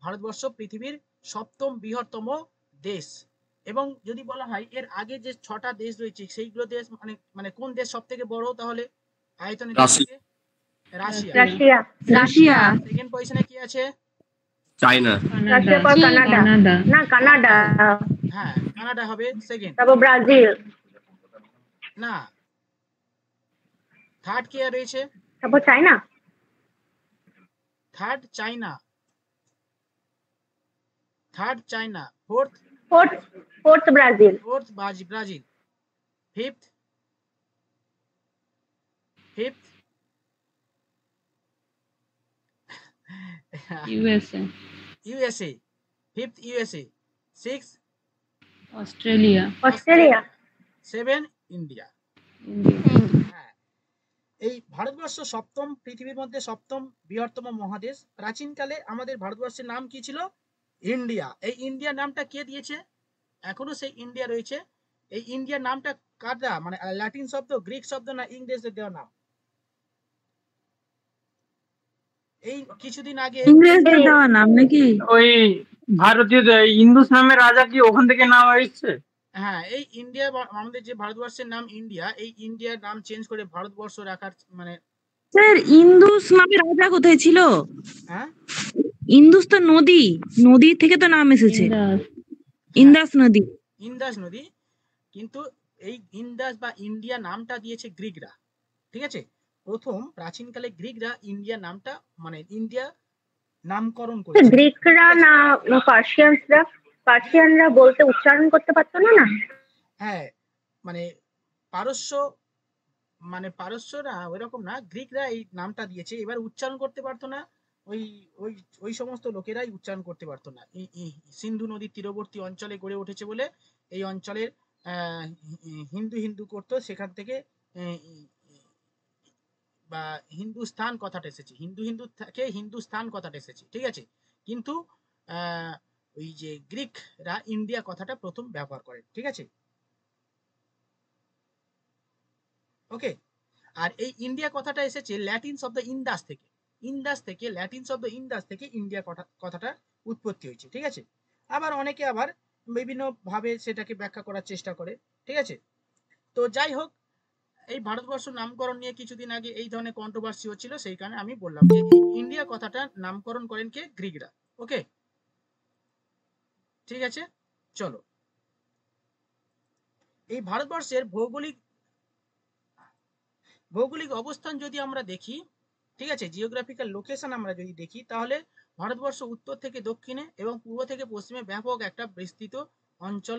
ভারতবর্ষ পৃথিবীর সপ্তম বৃহত্তম দেশ। এবং যদি বলা হয় এর আগে যে 6টা দেশ রয়েছে সেইগুলো দেশ মানে মানে কোন দেশ সব থেকে বড় তাহলে আয়তনের দিক থেকে? রাশিয়া। রাশিয়া। রাশিয়া। সেকেন্ড পজিশনে কি আছে? চায়না। রাশিয়ার পর কানাডা। না কানাডা। হ্যাঁ কানাডা হবে সেকেন্ড। তারপর ব্রাজিল। না, থার্ড কে রয়েছে? তারপর China. Third China. Third China. Fourth Brazil. Fourth Brazil. Fifth USA. Fifth USA. Six Australia. 7 India. হ্যাঁ, এই ভারতবর্ষ সপ্তম পৃথিবীর মধ্যে সপ্তম বৃহত্তম মহাদেশ। প্রাচীনকালে আমাদের ভারতবর্ষের নাম কি ছিল? ইন্ডিয়া। এই ইন্ডিয়া নামটা কে দিয়েছে? এখনো সেই ইন্ডিয়া রয়েছে। এই ইন্ডিয়া নামটা কার দেওয়া? মানে ল্যাটিন শব্দ, গ্রিক শব্দ, না ইংরেজদের দেওয়া নাম? এই কিছুদিন আগে ইংরেজদের দেওয়া নাম নাকি? ওই ভারতীয় ইন্দুস নামের রাজা কি ওখান থেকে নেওয়া হয়েছে? হ্যাঁ, এই ইন্ডিয়া আমাদের যে ভারতবর্ষের নাম ইন্ডিয়া, এই ইন্ডিয়ার নাম চেঞ্জ করে ভারতবর্ষ রাখার মানে স্যার ইন্দুস নামের রাজা কোথায় ছিল? হ্যাঁ ইন্দুস তো নদী থেকে তো নাম এসেছে। ইন্দাস নদী। ইন্দাস নদী। কিন্তু এই ইন্দাস বা ইন্ডিয়া নামটা দিয়েছে গ্রিকরা। ঠিক আছে, প্রথম প্রাচীনকালে গ্রিকরা ইন্ডিয়া নামটা মানে ইন্ডিয়া নামকরণ করেছে। গ্রিকরা না পার্সিয়ানরা বলতে উচ্চারণ করতে পারতো না। হ্যাঁ, মানে পারস্য না, ওইরকম না, গ্রিকরা এই নামটা দিয়েছে। এবার উচ্চারণ করতে পারতো না, ওই ওই ওই সমস্ত লোকেরাই উচ্চারণ করতে পারতো না। সিন্ধু নদীর তীরবর্তী অঞ্চলে গড়ে উঠেছে বলে এই অঞ্চলের হিন্দু করতো, সেখান থেকে বা হিন্দুস্তান কথাটা এসেছে, হিন্দু থেকে হিন্দুস্তান কথাটা এসেছে। ঠিক আছে, কিন্তু ওই যে গ্রিকরা ইন্ডিয়া কথাটা প্রথম ব্যবহার করে। ঠিক আছে, ওকে। আর এই ইন্ডিয়া কথাটা এসেছে ল্যাটিন শব্দ ইন্দাস থেকে ল্যাটিন শব্দ ইন্দাস থেকে ইন্ডিয়া কথাটা উৎপত্তি হয়েছে। ঠিক আছে, আবার অনেকে আবার বিভিন্ন ভাবে সেটাকে ব্যাখ্যা করার চেষ্টা করে। ঠিক আছে, তো যাই হোক, এই ভারতবর্ষ নামকরণ নিয়ে কিছুদিন আগে এই ধরনের কন্ট্রোভার্সি হচ্ছিল, সেই কারণে আমি বললাম যে ইন্ডিয়া কথাটা নামকরণ করেন কে? গ্রিকরা। ওকে, ঠিক আছে, চলো। এই ভারতবর্ষের ভৌগোলিক অবস্থান যদি আমরা দেখি, ঠিক আছে, জিওগ্রাফিক্যাল লোকেশন আমরা যদি দেখি, তাহলে ভারতবর্ষ উত্তর থেকে দক্ষিণে এবং পূর্ব থেকে পশ্চিমে ব্যাপক একটা বিস্তৃত অঞ্চল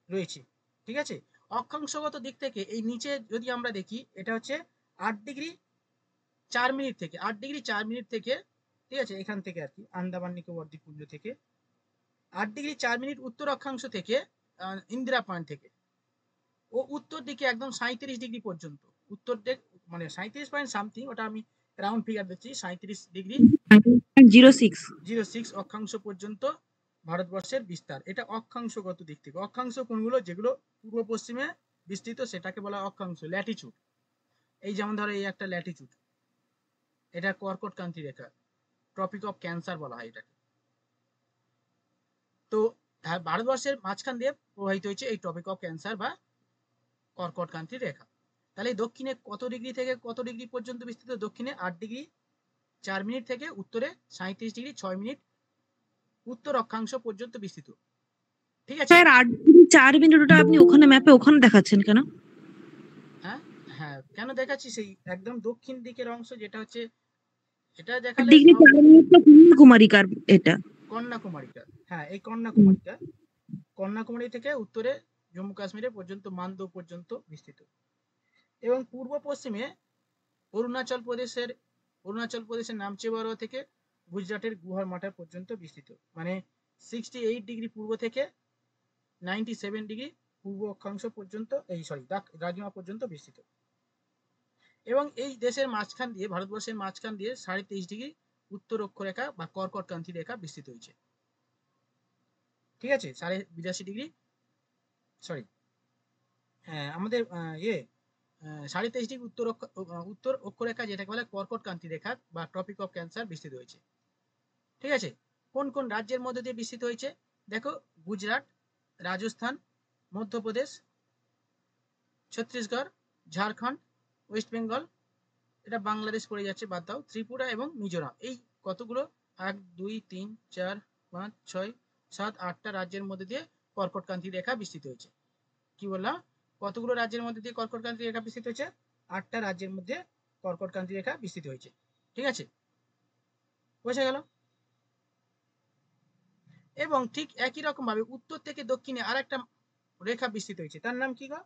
রয়েছে। ঠিক আছে, অক্ষাংশগত দিক থেকে এই নিচে যদি আমরা দেখি, এটা হচ্ছে 8 ডিগ্রি 4 মিনিট থেকে 8 ডিগ্রি 4 মিনিট থেকে, ঠিক আছে, এখান থেকে আর কি আন্দামান নিকোবর দ্বীপপুঞ্জ থেকে 8 ডিগ্রি 4 মিনিট উত্তর অক্ষাংশ থেকে ইন্দিরা পয়েন্ট থেকে ও উত্তর দিকে একদম 37 ডিগ্রি পর্যন্ত, উত্তর দিক মানে 37 পয়েন্ট সামথিং, ওটা আমি রাউন্ড ফিগার দিচ্ছি, 37 ডিগ্রি 06 অক্ষাংশ পর্যন্ত ভারতবর্ষের বিস্তার। এটা অক্ষাংশগত দিক থেকে। অক্ষাংশ কোনগুলো? যেগুলো পূর্ব পশ্চিমে বিস্তৃত, সেটাকে বলা অক্ষাংশ, ল্যাটিচুড। এই যেমন ধরো এই একটা ল্যাটিচুড, এটা কর্কটক্রান্তি রেখা, ট্রপিক অফ ক্যান্সার বলা হয় এটাকে। তো ভারতবর্ষের মাঝখান দিয়ে প্রবাহিত হয়েছে এই ট্রপিক অফ ক্যান্সার বা কর্কটক্রান্তি রেখা। তাহলে দক্ষিণে কত ডিগ্রি থেকে কত ডিগ্রি পর্যন্ত বিস্তৃত? দক্ষিণে 8 ডিগ্রি 4 মিনিট থেকে উত্তরে 37 ডিগ্রি 6 মিনিট উত্তর অক্ষাংশ পর্যন্ত বিস্তৃত। ঠিক আছে স্যার, 8 ডিগ্রি 4 মিনিট ওটা আপনি ওখানে ম্যাপে ওখানে দেখাচ্ছেন কেন? হ্যাঁ, কেন দেখাচ্ছি? সেই একদম দক্ষিণ দিকের অংশ যেটা হচ্ছে, এটা 8 দেখালে ডিগ্রি 4 মিনিট তো কন্যাকুমারিকার এটা। কন্যাকুমারিকা। হ্যাঁ, এই কন্যাকুমারী থেকে উত্তরে জম্মু কাশ্মীরের পর্যন্ত, মান্দো পর্যন্ত বিস্তৃত। এবং পূর্ব পশ্চিমে অরুণাচল প্রদেশের নামচেবারো থেকে গুজরাটের গুহার মাঠা পর্যন্ত বিস্তৃত। মানে 68 ডিগ্রি পূর্ব থেকে 97 ডিগ্রি পূর্ব অক্ষাংশ পর্যন্ত, দ্রাঘিমা পর্যন্ত বিস্তৃত। এবং এই দেশের মাঝখান দিয়ে, ভারতবর্ষের মাঝখান দিয়ে 23.5 ডিগ্রি উত্তর অক্ষরেখা বা কর্কটক্রান্তি রেখা বিস্তৃত হয়েছে। ঠিক আছে, 82.5 ডিগ্রি, সরি, আমাদের 23.5 ডিগ্রি উত্তর অক্ষরেখা যেটাকে বলে কর্কটক্রান্তি রেখা বা ট্রপিক অফ ক্যান্সার বিস্তৃত হয়েছে। ঠিক আছে, কোন কোন রাজ্যের মধ্যে দিয়ে বিস্তৃত হয়েছে? দেখো, গুজরাট, রাজস্থান, মধ্যপ্রদেশ, ছত্তিশগড়, ঝাড়খণ্ড, ওয়েস্ট বেঙ্গল, এটা বাংলাদেশ পড়ে যাচ্ছে, বাদ দাও, ত্রিপুরা এবং মিজোরাম। এই কতগুলো? 1 2 3 4 5 6 7 8টা রাজ্যের মধ্যে দিয়ে কর্কটক্রান্তি রেখা বিস্তৃত হয়েছে। কি বললাম? কতগুলো রাজ্যের মধ্যে দিয়ে কর্কটক্রান্তি রেখা বিস্তৃত হয়েছে? 8টা রাজ্যের মধ্যে কর্কটক্রান্তি রেখা বিস্তৃত হয়েছে। ঠিক আছে, বোঝা গেল? এবং ঠিক একই রকম ভাবে উত্তর থেকে দক্ষিণে আরেকটা রেখা বিস্তৃত হয়েছে, তার নাম কি গো?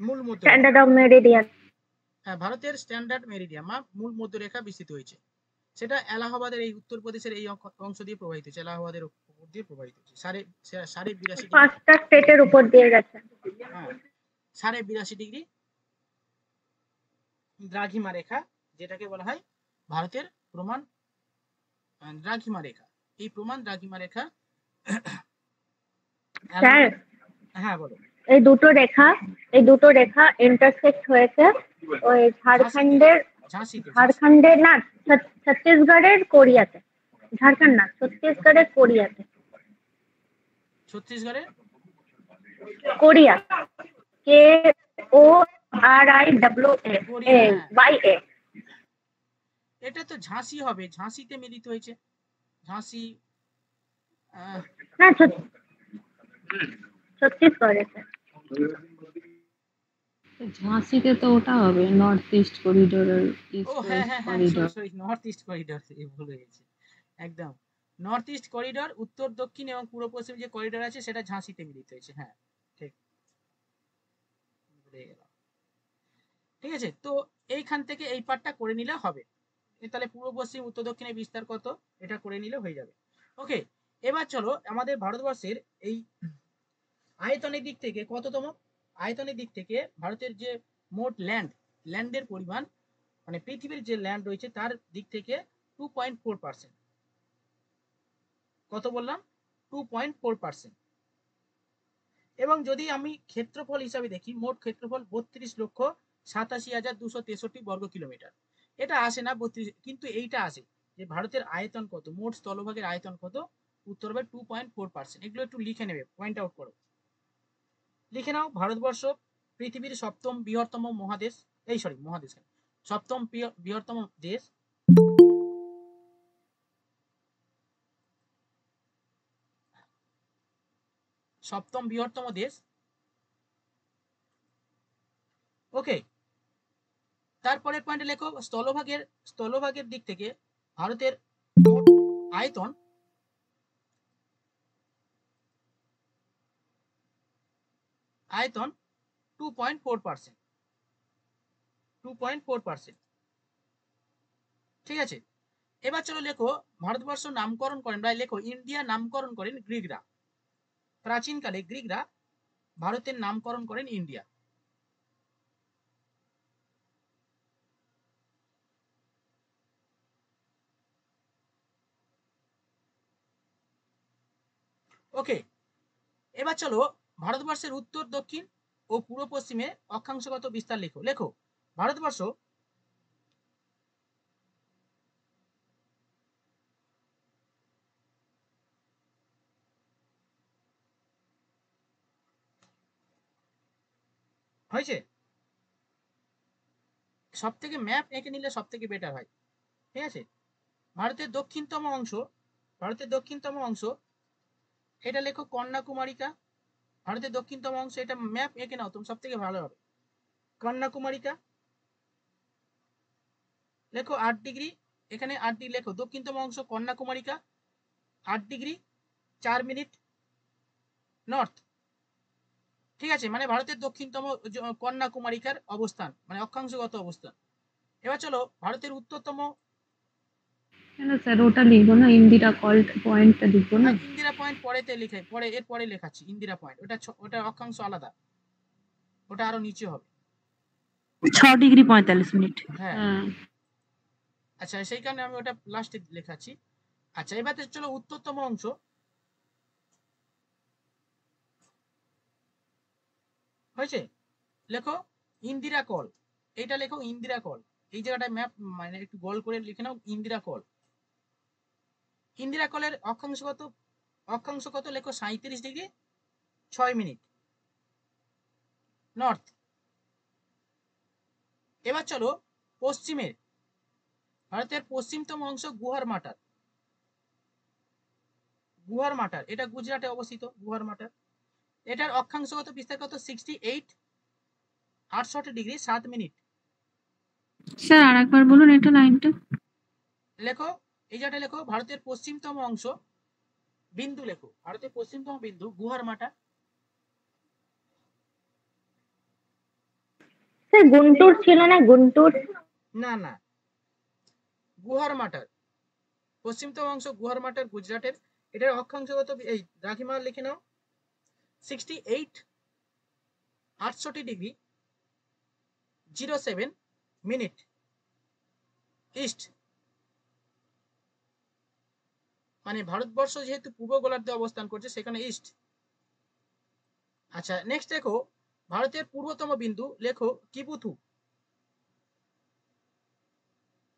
মূল মধ্যরেখা। Standard of Meridien. হ্যাঁ, ভারতের স্ট্যান্ডার্ড মেরিডিয়ান বা মূল মধ্যরেখা বিস্তৃত হয়েছে। সেটা এলাহাবাদের এই উত্তরপ্রদেশের এই অংশ দিয়ে প্রবাহিত হয়েছে, এলাহাবাদের উপর দিয়ে প্রবাহিত হয়েছে। 82.5 ডিগ্রি। 5টা স্টেটের উপর দিয়ে গেছে। হ্যাঁ, 82.5 ডিগ্রি দ্রাঘিমা রেখা, যেটাকে বলা হয় ভারতের প্রমাণ দ্রাঘিমা রেখা। এই প্রমাণ দ্রাঘিমা রেখা স্যার, হ্যাঁ বলো। এই দুটো রেখা ইন্টারসেক্ট হয়েছে ওই ঝাড়খণ্ডের না, ছত্তিশগড়ের কোরিয়াতে। ঝাড়খণ্ড না, ছত্তিশগড়ের কোরিয়াতে। ছত্তিশগড়ের কোরিয়া, KORIWA। এটা তো ঝাঁসি হবে, ঝাঁসিতে মিলিত হয়েছে। ঝাঁসি না, ছত্তিশগড়েতে। ঝাঁসিতে তো ওটা হবে নর্থ ইস্ট করিডোর আর east west corridor. Sorry, north east corridor, ভুল হয়ে গেছে একদম। নর্থ ইস্ট করিডোর, উত্তর দক্ষিণ এবং পূর্ব পশ্চিম যে করিডোর আছে সেটা ঝাঁসিতে মিলিত হয়েছে। হ্যাঁ ঠিক, ভুলে গেলাম। ঠিক আছে, তো এইখান থেকে এই পার্টটা করে নিলে হবে। তাহলে পূর্ব পশ্চিম উত্তর দক্ষিণের বিস্তার কত, এটা করে নিলে হয়ে যাবে। ওকে, এবার চলো আমাদের ভারতবর্ষের এই আয়তনের দিক থেকে কততম, আয়তনের দিক থেকে ভারতের যে মোট ল্যান্ডের পরিমাণ, মানে পৃথিবীর যে ল্যান্ড রয়েছে তার দিক থেকে 2.4%। কত বললাম? 2.4%। এবং যদি আমি ক্ষেত্রফল হিসাবে দেখি, মোট ক্ষেত্রফল 32,87,263 বর্গ কিলোমিটার। এটা আসে না 32, কিন্তু এইটা আসে যে ভারতের আয়তন কত, মোট স্থলভাগের আয়তন কত, উত্তর হবে 2.4%। এগুলো একটু লিখে নেবে, পয়েন্ট আউট করো, লিখে নাও। ভারতবর্ষ পৃথিবীর সপ্তম বৃহত্তম মহাদেশ, সপ্তম বৃহত্তম দেশ। সপ্তম বৃহত্তম দেশ। ওকে, তারপরে পয়েন্টে লেখো স্থলভাগের দিক থেকে ভারতের মোট আয়তন আয়তন 2.4%। 2.4%। ঠিক আছে, এবার চলো লেখো ভারতবর্ষ নামকরণ করেন বা লেখো ইন্ডিয়া নামকরণ করেন গ্রিকরা। প্রাচীনকালে গ্রিকরা ভারতের নামকরণ করেন ইন্ডিয়া। ওকে, এবার চলো ভারতবর্ষের উত্তর দক্ষিণ ও পূর্ব পশ্চিমে অক্ষাংশগত বিস্তার লেখো। লেখো ভারতবর্ষ হয়েছে, সব থেকে ম্যাপ এঁকে নিলে সব থেকে বেটার হয়। ঠিক আছে, ভারতের দক্ষিণতম অংশ এটা লেখো কন্যাকুমারিকা। ভারতের দক্ষিণতম অংশ, এটা ম্যাপ এঁকে নাও তুমি, সব থেকে ভালো হবে। কন্যাকুমারিকা লেখো 8 ডিগ্রি, এখানে 8 ডিগ্রি লেখো। দক্ষিণতম অংশ কন্যাকুমারিকা 8 ডিগ্রি 4 মিনিট নর্থ। ঠিক আছে, মানে ভারতের দক্ষিণতম কন্যাকুমারিকার অবস্থান, মানে অক্ষাংশগত অবস্থান। এবার চলো ভারতের উত্তরতম। কেন স্যার ওটা লিখবো না, ইন্দিরা পয়েন্টটা লিখবো না? ইন্দিরা পয়েন্ট পরে লেখাচ্ছি ইন্দিরা পয়েন্ট, ওটা অক্ষাংশ আলাদা, ওটা আরো নিচে হবে। 6 ডিগ্রি 45 মিনিট। হ্যাঁ, আচ্ছা, সেই কারণে আমি ওটা লাস্টে লেখাচ্ছি। আচ্ছা, এবার চলো উত্তরতম অংশ। হয়েছে, লেখো ইন্দিরা কল। এইটা লেখো ইন্দিরা কল, এই জায়গাটা ম্যাপ মানে একটু গোল করে লিখে নাও, ইন্দিরা কল। ইন্দিরা কলের অক্ষাংশ কত লেখো 37°6'। নর্থ। এবার চলো পশ্চিমের, ভারতের পশ্চিমতম অংশ গুহার মাটার, এটা গুজরাটে অবস্থিত গুহার মাটার। এটার অক্ষাংশগত বিস্তার কত 68°7'। স্যার আরেকবার বলুন এটা লাইনটা। লেখো এই জায়গাটা লেখো ভারতের পশ্চিমতম অংশ, বিন্দু লেখো ভারতের পশ্চিমতম বিন্দু গুহার মাটা। স্যার গুন্টুর ছিল না? গুন্টুর না না, গুহার মাটার পশ্চিমতম অংশ গুহার মাটার গুজরাটের। এটার অক্ষাংশগত এই রাখিমা লিখে নাও 68°07' ইস্ট। মানে ভারতবর্ষ যেহেতু পূর্ব গোলার্ধে অবস্থান করছে সেখানে ইস্ট। আচ্ছা নেক্সট দেখো ভারতের পূর্বতম বিন্দু লেখো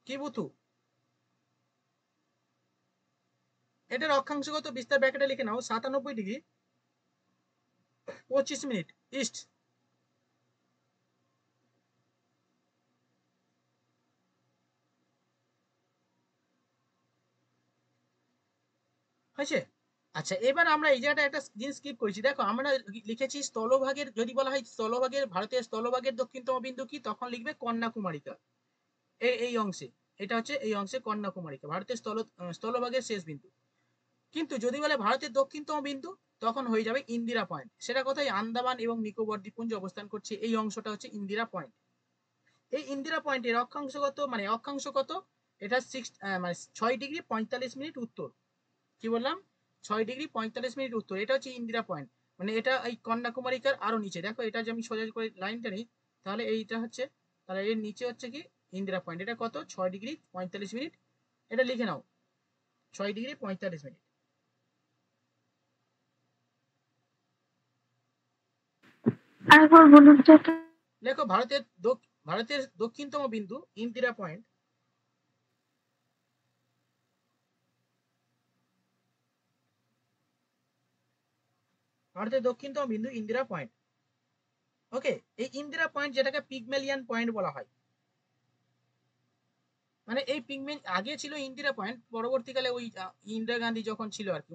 কিবুথু। এটার অক্ষাংশগত বিস্তার ব্র্যাকেটে লিখে নাও 97°25' ইস্ট। হয়েছে? আচ্ছা এবার আমরা এই জায়গাটা একটা জিনিস স্কিপ করেছি, দেখো আমরা লিখেছি স্থলভাগের, যদি বলা হয় স্থলভাগের, ভারতের স্থলভাগের দক্ষিণতম বিন্দু কি, তখন লিখবে কন্যাকুমারিকা। এই অংশে, এটা হচ্ছে এই অংশে কন্যাকুমারিকা ভারতের স্থলভাগের শেষ বিন্দু। কিন্তু যদি বলে ভারতের দক্ষিণতম বিন্দু, তখন হয়ে যাবে ইন্দিরা পয়েন্ট। সেটা কোথায়? আন্দামান এবং নিকোবর দ্বীপপুঞ্জ অবস্থান করছে, এই অংশটা হচ্ছে ইন্দিরা পয়েন্ট। এই ইন্দিরা পয়েন্টের অক্ষাংশ কত? এটা 6°45' উত্তর। কি বললাম? 6°45' উত্তর। এটা হচ্ছে ইন্দিরা পয়েন্ট, মানে এটা এই কন্যাকুমারিকার আরো নিচে। দেখো এটা যে আমি সোজা করে লাইনটা নিই, তাহলে এইটা হচ্ছে, তাহলে এর নিচে হচ্ছে কি ইন্দিরা পয়েন্ট। এটা কত? 6°45'। এটা লিখে নাও 6°45'। আরেকবার বলুন তো। দেখো ভারতের দক্ষিণতম বিন্দু ইন্দিরা পয়েন্ট। ভারতের দক্ষিণতম বিন্দু ইন্দিরা পয়েন্ট। ওকে, এই ইন্দিরা পয়েন্ট যেটাকে পিগমেলিয়ান পয়েন্ট বলা হয়, মানে এই আগে ছিল ইন্দিরা পয়েন্ট, পরবর্তীকালে ওই ইন্দিরা গান্ধী যখন ছিল আর কি,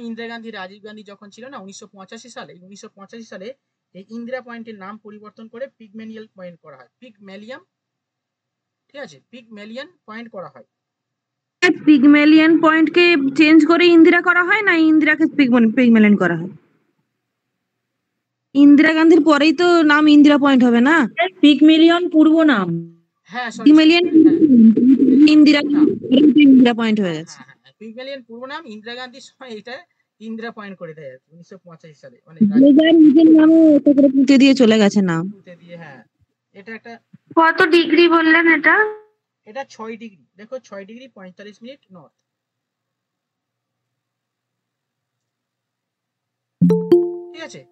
ইন্দিরা গান্ধী রাজীব গান্ধী যখন ছিল না 1985 সালে এই ইন্দিরা পয়েন্টের নাম পরিবর্তন করে পিগমেলিয়ান পয়েন্ট করা হয়। ঠিক আছে, পিগমেলিয়ান পয়েন্ট করা হয়। পিগমেলিয়ান পয়েন্টকে চেঞ্জ করে ইন্দিরা করা হয় না ইন্দিরাকে পিগমেলিয়ান করা হয়? ইন্দিরা গান্ধীর পরেই তো নাম ইন্দিরা পয়েন্ট হবে না? পিগমেলিয়ন পূর্ব নাম। হ্যাঁ পিগমেলিয়ান ইন্দিরা পয়েন্ট হয়ে গেছে। পিগমেলিয়ান পূর্ব নাম, ইন্দিরা গান্ধীর সময় এটা ইন্দিরা পয়েন্ট করে দেয় 1985 সালে, মানে নিজের নামে এটা করে পুঁতে দিয়ে চলে গেছে নাম। হ্যাঁ এটা একটা। কত ডিগ্রি বললেন এটা? এটা 6°, দেখো 6°45' নর্থ। ঠিক আছে।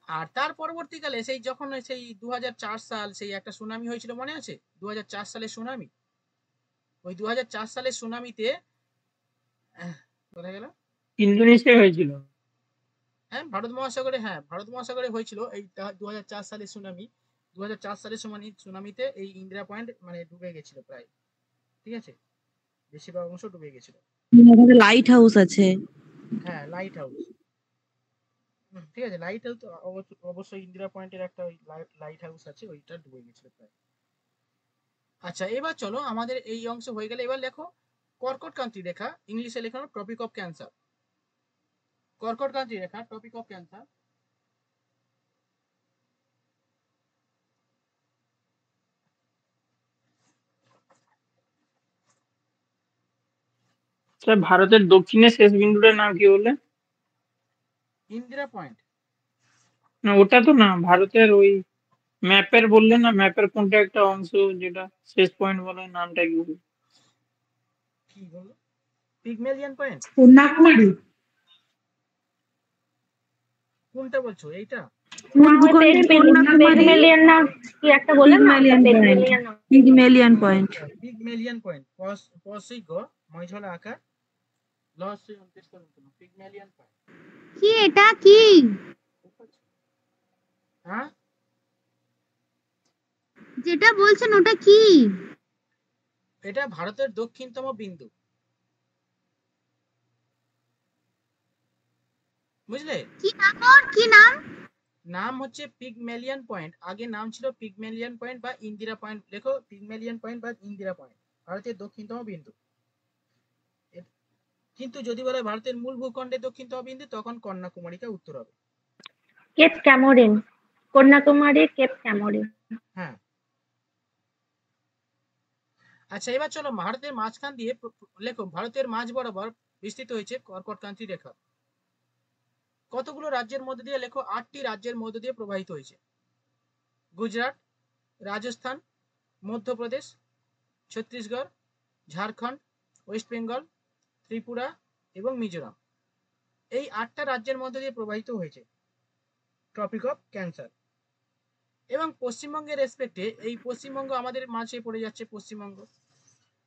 আর তার পরবর্তীকালে সেই যখন সেই 2004 সাল সেই একটা সুনামি হয়েছিল, মনে আছে? 2004 সালের সুনামি। ওই 2004 সালের সুনামিতে কোথায় গেল? ইন্দোনেশিয়া হয়েছিল। হ্যাঁ ভারত মহাসাগরে হয়েছিল এই 2004 সালের সুনামি। 2004 সালের সুনামিতে এই ইন্দিরা পয়েন্ট মানে ডুবে গেছিল প্রায়। ঠিক আছে, বেশিরভাগ অংশ ডুবে গেছিল। লাইট হাউস আছে। হ্যাঁ লাইট হাউস, ঠিক আছে, লাইট হাউস অবশ্যই ইন্দিরা পয়েন্টের একটা ওই লাইট হাউস আছে, ওইটা ডুবে গেছিল প্রায়। আচ্ছা এবার চলো আমাদের এই অংশ হয়ে গেলে এবার লেখো কর্কটক্রান্তি রেখা, ইংলিশে লেখানো ট্রপিক অফ ক্যান্সার। কর্কটক্রান্তি রেখা, ট্রপিক অফ ক্যান্সার। স্যার ভারতের দক্ষিণের শেষ বিন্দুটার নাম কি বললেন? ইন্দিরা পয়েন্ট। না ওটা তো না, ভারতের ওই ম্যাপের বললেন না, ম্যাপের কোনটা একটা অংশ যেটা শেষ পয়েন্ট বলে, নামটা কি বললেন? কি বললো? পিগমেলিয়ান পয়েন্ট। কন্যাকুমারী। কোনটা বলছো? এইটা? পিগমেলিয়ান না কি একটা বললেন না? পিগমেলিয়ান পয়েন্ট। পিগমেলিয়ান পয়েন্ট, পশ্চিম মৈঝলা আকার লস 29 তম পিগমেলিয়ান পয়েন্ট। কি এটা কি? হ্যাঁ, যেটা বলছেন ওটা কি? এটা ভারতের দক্ষিণতম বিন্দু, বুঝলে? কি নাম ওর? কি নাম? নাম হচ্ছে পিগমেলিয়ান পয়েন্ট। আগে নাম ছিল পিগমেলিয়ান পয়েন্ট বা ইন্দিরা পয়েন্ট। লেখো পিগমেলিয়ান পয়েন্ট বা ইন্দিরা পয়েন্ট, ভারতের দক্ষিণতম বিন্দু। কিন্তু যদি বলে ভারতের মূল ভূখণ্ডের দক্ষিণতম বিন্দু, তখন কন্যাকুমারিকা উত্তর হবে। কেপ ক্যামোরিন, কন্যাকুমারীর কেপ ক্যামোরিন। হ্যাঁ, আচ্ছা এবার চলো ভারতের মাঝখান দিয়ে লেখো ভারতের মাঝ বরাবর বিস্তৃত হয়েছে কর্কটক্রান্তি রেখা। কতগুলো রাজ্যের মধ্যে দিয়ে? লেখো 8টি রাজ্যের মধ্যে দিয়ে প্রবাহিত হয়েছে। গুজরাট, রাজস্থান, মধ্যপ্রদেশ, ছত্তিশগড়, ঝাড়খণ্ড, ওয়েস্ট বেঙ্গল, ত্রিপুরা এবং মিজোরাম। এই 8টা রাজ্যের মধ্যে দিয়ে প্রবাহিত হয়েছে ট্রপিক অফ ক্যান্সার। এবং পশ্চিমবঙ্গের রেসপেক্টে, এই পশ্চিমবঙ্গ আমাদের মাঝে পড়ে যাচ্ছে পশ্চিমবঙ্গ,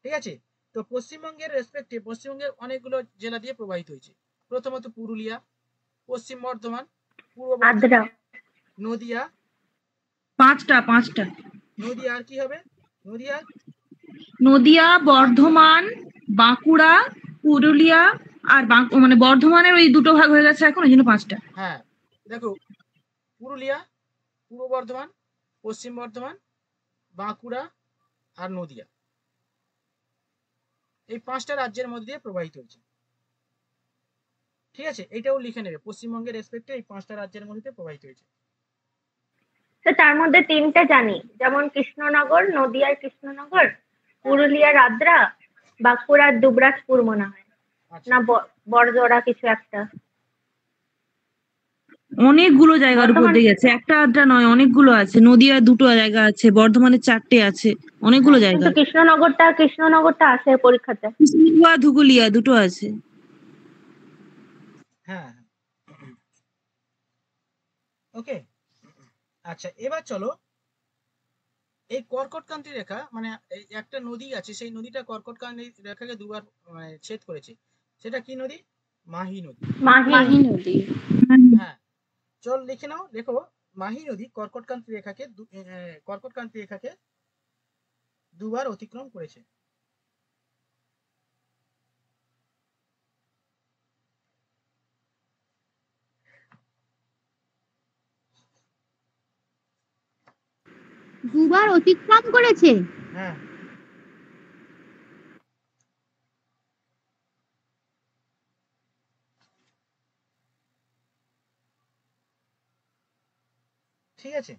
ঠিক আছে? তো পশ্চিমবঙ্গের রেসপেক্টে পশ্চিমবঙ্গের অনেকগুলো জেলা দিয়ে প্রবাহিত হয়েছে। প্রথমত পুরুলিয়া, পশ্চিম বর্ধমান, পূর্ব আদ্রা, বর্ধমান, নদিয়া। পাঁচটা নদিয়া আর কি হবে? নদিয়া, নদিয়া, বর্ধমান, বাঁকুড়া, পুরুলিয়া আর মানে বর্ধমানের ওই দুটো ভাগ হয়ে গেছে এখন, ওই জন্য 5টা। হ্যাঁ দেখো, পুরুলিয়া, পূর্ব বর্ধমান, পশ্চিম বর্ধমান, বাঁকুড়া আর নদিয়া, এই 5টা রাজ্যের মধ্যে দিয়ে প্রবাহিত হয়েছে। ঠিক আছে, এটাও লিখে নেবে, পশ্চিমবঙ্গের রেসপেক্টে এই 5টা রাজ্যের মধ্যে প্রবাহিত হয়েছে। তো তার মধ্যে 3টে জানি, যেমন কৃষ্ণনগর, নদিয়ার কৃষ্ণনগর, পুরুলিয়ার আদ্রা, বাঁকুড়ার দুবরাজপুর মনে হয়, আচ্ছা, না বড়জোড়া কিছু একটা। অনেকগুলো জায়গার উপর বর্ধমান, দিয়ে গেছে, একটা আধটা নয়, অনেকগুলো আছে। নদিয়ায় 2টো জায়গা আছে, বর্ধমানে 4টে আছে, অনেকগুলো হ্যাঁ, জায়গা কিন্তু আছে। কৃষ্ণনগরটা আসে পরীক্ষাতে। কৃষ্ণনগর, ধুবুলিয়া 2টো আছে। হ্যাঁ, ওকে। আচ্ছা এবার চলো, এই কর্কটক্রান্তি রেখা মানে এই একটা নদী আছে, সেই নদীটা কর্কটক্রান্তি রেখাকে দুবার মানে ছেদ করেছে। সেটা কি নদী? মাহি নদী। মাহি। নদী। হ্যাঁ, চল লিখে নাও, দেখো মাহি নদী কর্কটক্রান্তি রেখাকে দুবার অতিক্রম করেছে। দুবার অতিক্রম করেছে। হ্যাঁ, ঠিক আছে।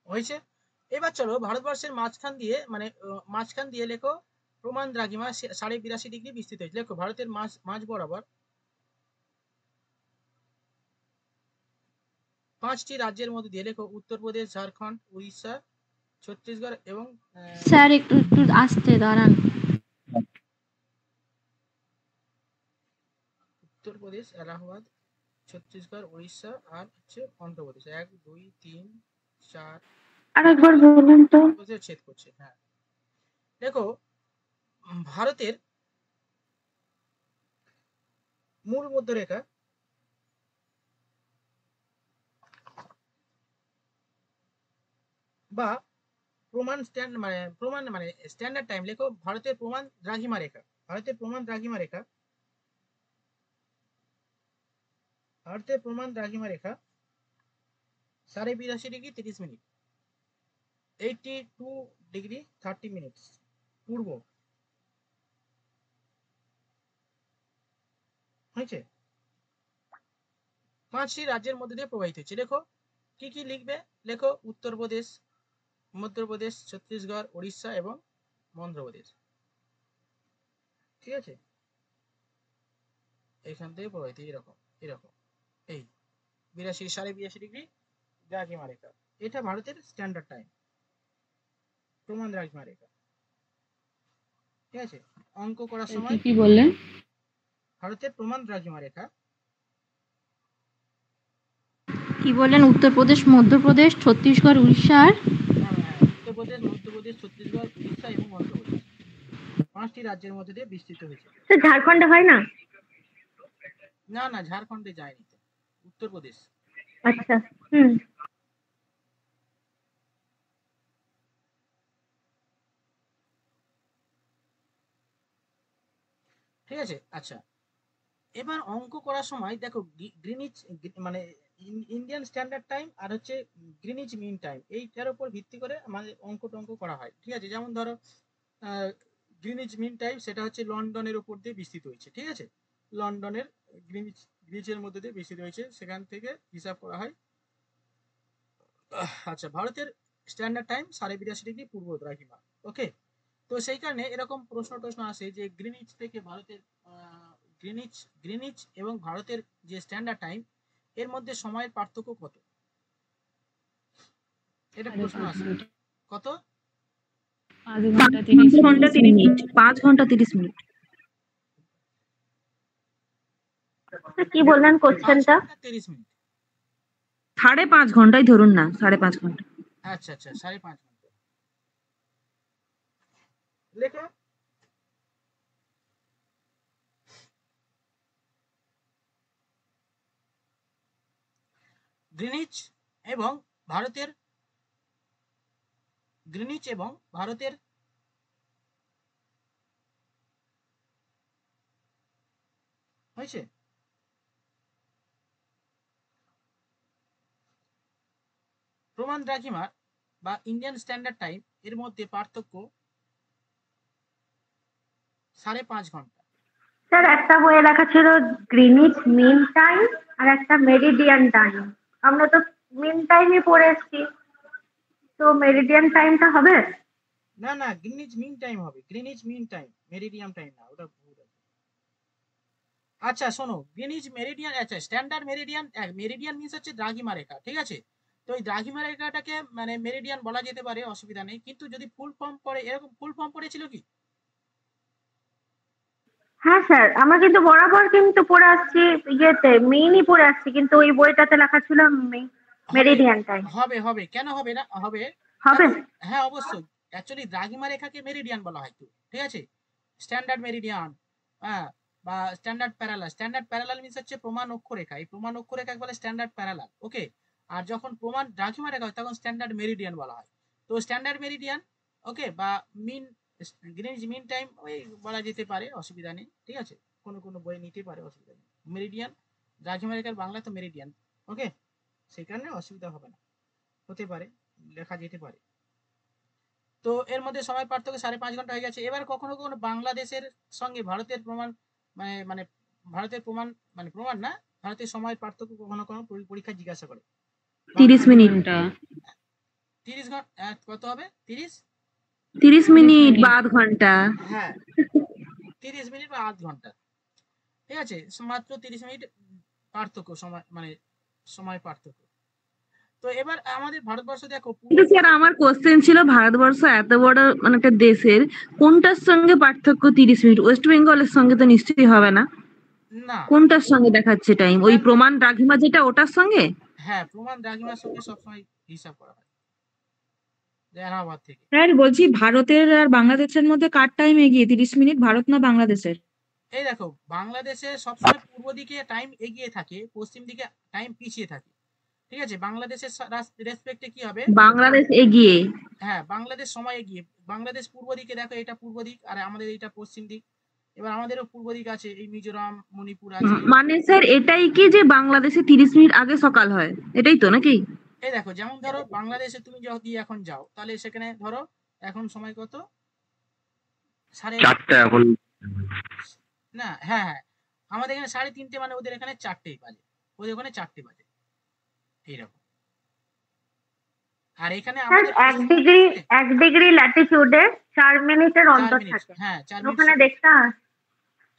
হয়েছে। এবার চলো ভারতবর্ষের মাঝখান দিয়ে লেখো প্রমাণ দ্রাঘিমা 82.5 ডিগ্রি বিস্তৃত হয়েছে। লেখো ভারতের মাঝ বরাবর 5টি রাজ্যের মধ্যে দিয়ে লেখো উত্তরপ্রদেশ, ঝাড়খণ্ড, উড়িষ্যা, ছত্তিশগড় এবং স্যার একটু আসতে দাঁড়ান। উত্তরপ্রদেশ, এলাহাবাদ, ছত্তিশগড়, উড়িষ্যা আর হচ্ছে অন্ধ্রপ্রদেশ। 1 2 3 4 আরেকবার বলুন তো। ছেদ করছে। হ্যাঁ, দেখো ভারতের মূল মধ্যরেখা বা প্রমাণ স্ট্যান্ডার্ড টাইম লেখো ভারতের প্রমাণ দ্রাঘিমা রেখা। ভারতের প্রমাণ দ্রাঘিমা রেখা 82.5 ডিগ্রি 30 মিনিট, 82 ডিগ্রি 30 মিনিট পূর্ব। হয়েছে, 5টি রাজ্যের মধ্যে দিয়ে প্রবাহিত হচ্ছে। দেখো কি কি লিখবে? লেখো উত্তরপ্রদেশ, মধ্যপ্রদেশ, ছত্তিশগড়, উড়িষ্যা এবং অন্ধ্রপ্রদেশ। ঠিক আছে, এখান থেকে প্রবাহিত এরকম এরকম এই 82.5 ডিগ্রি দ্রাঘিমা রেখা। এটা ভারতের স্ট্যান্ডার্ড টাইম, প্রমাণ দ্রাঘিমা রেখা। ঠিক আছে, অঙ্ক করার সময় কি বললেন? ভারতের প্রমাণ দ্রাঘিমা রেখা। কি বললেন? উত্তরপ্রদেশ, মধ্যপ্রদেশ, ছত্তিশগড়, উড়িষ্যা আর হ্যাঁ, উত্তরপ্রদেশ, মধ্যপ্রদেশ, ছত্তিশগড়, উড়িষ্যা এবং অন্ধ্রপ্রদেশ 5টি রাজ্যের মধ্যে দিয়ে বিস্তৃত হয়েছে। স্যার ঝাড়খণ্ডে হয় না? না না, ঝাড়খণ্ডে যায়নি তো, উত্তরপ্রদেশ। আচ্ছা। হুম। ঠিক আছে, আচ্ছা। এবার অঙ্ক করার সময় দেখো গ্রিনিচ মানে ইন্ডিয়ান স্ট্যান্ডার্ড টাইম আর হচ্ছে গ্রিনিচ মিন টাইম, এইটার উপর ভিত্তি করে আমাদের অঙ্ক টঙ্ক করা হয়। ঠিক আছে, যেমন ধরো গ্রিনিচ মিন টাইম সেটা হচ্ছে লন্ডনের উপর দিয়ে বিস্তৃত হয়েছে। ঠিক আছে, লন্ডনের গ্রিনিচের মধ্যে দিয়ে বিস্তৃত হয়েছে, সেখান থেকে হিসাব করা হয়। আচ্ছা, ভারতের স্ট্যান্ডার্ড টাইম 82.5 পূর্ব দ্রাঘিমা। ওকে, তো সেই কারণে এরকম প্রশ্ন আসে যে গ্রিনিচ থেকে ভারতের গ্রিনিচ এবং ভারতের যে স্ট্যান্ডার্ড টাইম এর মধ্যে সময়ের পার্থক্য কত, এটা প্রশ্ন আসে। কত? 5 ঘন্টা 30 মিনিট। 5 ঘন্টা 30 মিনিট। কি বললেন কোশ্চেনটা? 30 মিনিট। 5.5 ঘন্টাই ধরুন না, 5.5 ঘন্টা। আচ্ছা আচ্ছা, 5.5 ঘন্টা লেখো। গ্রিনিচ এবং ভারতের হয়েছে। প্রমাণ দ্রাঘিমা বা ইন্ডিয়ান স্ট্যান্ডার্ড টাইম এর মধ্যে পার্থক্য 5.5 ঘন্টা। স্যার একটা বইয়ে লেখা ছিল গ্রিনিচ মিন টাইম আর একটা মেরিডিয়ান টাইম। আমরা তো মিন টাইমই পড়ে এসেছি, তো মেরিডিয়ান টাইমটা হবে? না না, গ্রিনিচ মিন টাইম হবে, Greenwich mean time, meridian time না, ওটা ভুল আছে। আচ্ছা শোনো, গ্রিনিচ মেরিডিয়ান, আচ্ছা স্ট্যান্ডার্ড মেরিডিয়ান, মেরিডিয়ান মিন্স হচ্ছে দ্রাঘিমা রেখা। ঠিক আছে, তো এই দ্রাঘিমা রেখাটাকে মানে মেরিডিয়ান বলা যেতে পারে, অসুবিধা নেই। কিন্তু যদি ফুল ফর্ম পড়ে, এরকম ফুল ফর্ম পড়েছিল কি? হ্যাঁ স্যার, আমরা কিন্তু বরাবর কিন্তু পড়ে আসছি ইয়েতে মিনই পড়ে আসছি, কিন্তু ওই বইটাতে লেখা ছিল হবে মেরিডিয়ান টাইম। হবে হবে, কেন হবে না? হবে, হবে? দেখো, হ্যাঁ অবশ্যই। অ্যাকচুয়ালি দ্রাঘিমা রেখাকে মেরিডিয়ান বলা হয় তো। ঠিক আছে, স্ট্যান্ডার্ড মেরিডিয়ান, হ্যাঁ, বা standard parallel. Standard parallel means হচ্ছে প্রমাণ অক্ষরেখা, এই প্রমাণ অক্ষরেখা বলে স্ট্যান্ডার্ড প্যারালাল। ওকে, আর যখন প্রমাণ দ্রাঘিমা রেখা হয় তখন স্ট্যান্ডার্ড মেরিডিয়ান বলা হয়। তো স্ট্যান্ডার্ড মেরিডিয়ান, ওকে, বা মিন, গ্রিনিচ মিন টাইম ওই বলা যেতে পারে, অসুবিধা নেই। ঠিক আছে, কোনো কোনো বই নিতে পারে, অসুবিধা নেই। মেরিডিয়ান, দ্রাঘিমা রেখার বাংলা তো মেরিডিয়ান। ওকে, সেই কারণে অসুবিধা হবে না, হতে পারে, লেখা যেতে পারে। তো এর মধ্যে সময় পার্থক্য 5.5 ঘন্টা হয়ে গেছে। এবার কখনো কখনো বাংলাদেশের সঙ্গে ভারতের প্রমাণ মানে মানে ভারতের প্রমাণ মানে প্রমাণ না, ভারতের সময়ের পার্থক্য কখনো কখনো পরীক্ষা জিজ্ঞাসা করে। 30 মিনিট। 30 ঘন্টা কত হবে? 30 মিনিট বা আধ ঘন্টা। হ্যাঁ, 30 মিনিট বা আধ ঘন্টা। ঠিক আছে, মাত্র 30 মিনিট পার্থক্য, সময় মানে সময় পার্থক্য। তো এবার আমাদের ভারতবর্ষ দেখো, কিন্তু স্যার আমার কোশ্চেন ছিল ভারতবর্ষ এত বড় মানে একটা দেশের কোনটার সঙ্গে পার্থক্য 30 মিনিট? ওয়েস্ট বেঙ্গলের সঙ্গে তো নিশ্চয়ই হবে না। না, কোনটার সঙ্গে দেখাচ্ছে টাইম? ওই প্রমাণ দ্রাঘিমা যেটা ওটার সঙ্গে? হ্যাঁ, প্রমাণ দ্রাঘিমার সঙ্গে সবসময় হিসাব করা হয় এলাহাবাদ থেকে। স্যার বলছি ভারতের আর বাংলাদেশের মধ্যে কার টাইম এগিয়ে 30 মিনিট, ভারত না বাংলাদেশের? এই দেখো, বাংলাদেশে সবসময় পূর্ব দিকে টাইম এগিয়ে থাকে, পশ্চিম দিকে টাইম পিছিয়ে থাকে। ঠিক আছে, বাংলাদেশের রেসপেক্টে কি হবে? বাংলাদেশ এগিয়ে। হ্যাঁ, বাংলাদেশ সময় এগিয়ে। বাংলাদেশ পূর্ব দিকে, দেখো এটা পূর্ব দিক আর আমাদের এটা পশ্চিম দিক। এবার আমাদেরও পূর্ব দিক আছে, এই মিজোরাম, মণিপুর আছে। মানে স্যার এটাই কি যে বাংলাদেশে 30 মিনিট আগে সকাল হয়, এটাই তো নাকি? এই দেখো, যেমন ধরো বাংলাদেশে তুমি যদি এখন যাও, তাহলে সেখানে ধরো এখন সময় কত? 4:30 এখন। না, হ্যাঁ হ্যাঁ, আমাদের এখানে 3:30, মানে ওদের এখানে 4টেই বাজে, ওদের ওখানে 4টে বাজে, এইরকম। আর এখানে আমাদের 1 ডিগ্রি ল্যাটিটিউডে 4 মিনিটের অন্তর থাকে। হ্যাঁ, 4 ওখানে মিনিট। দেখতে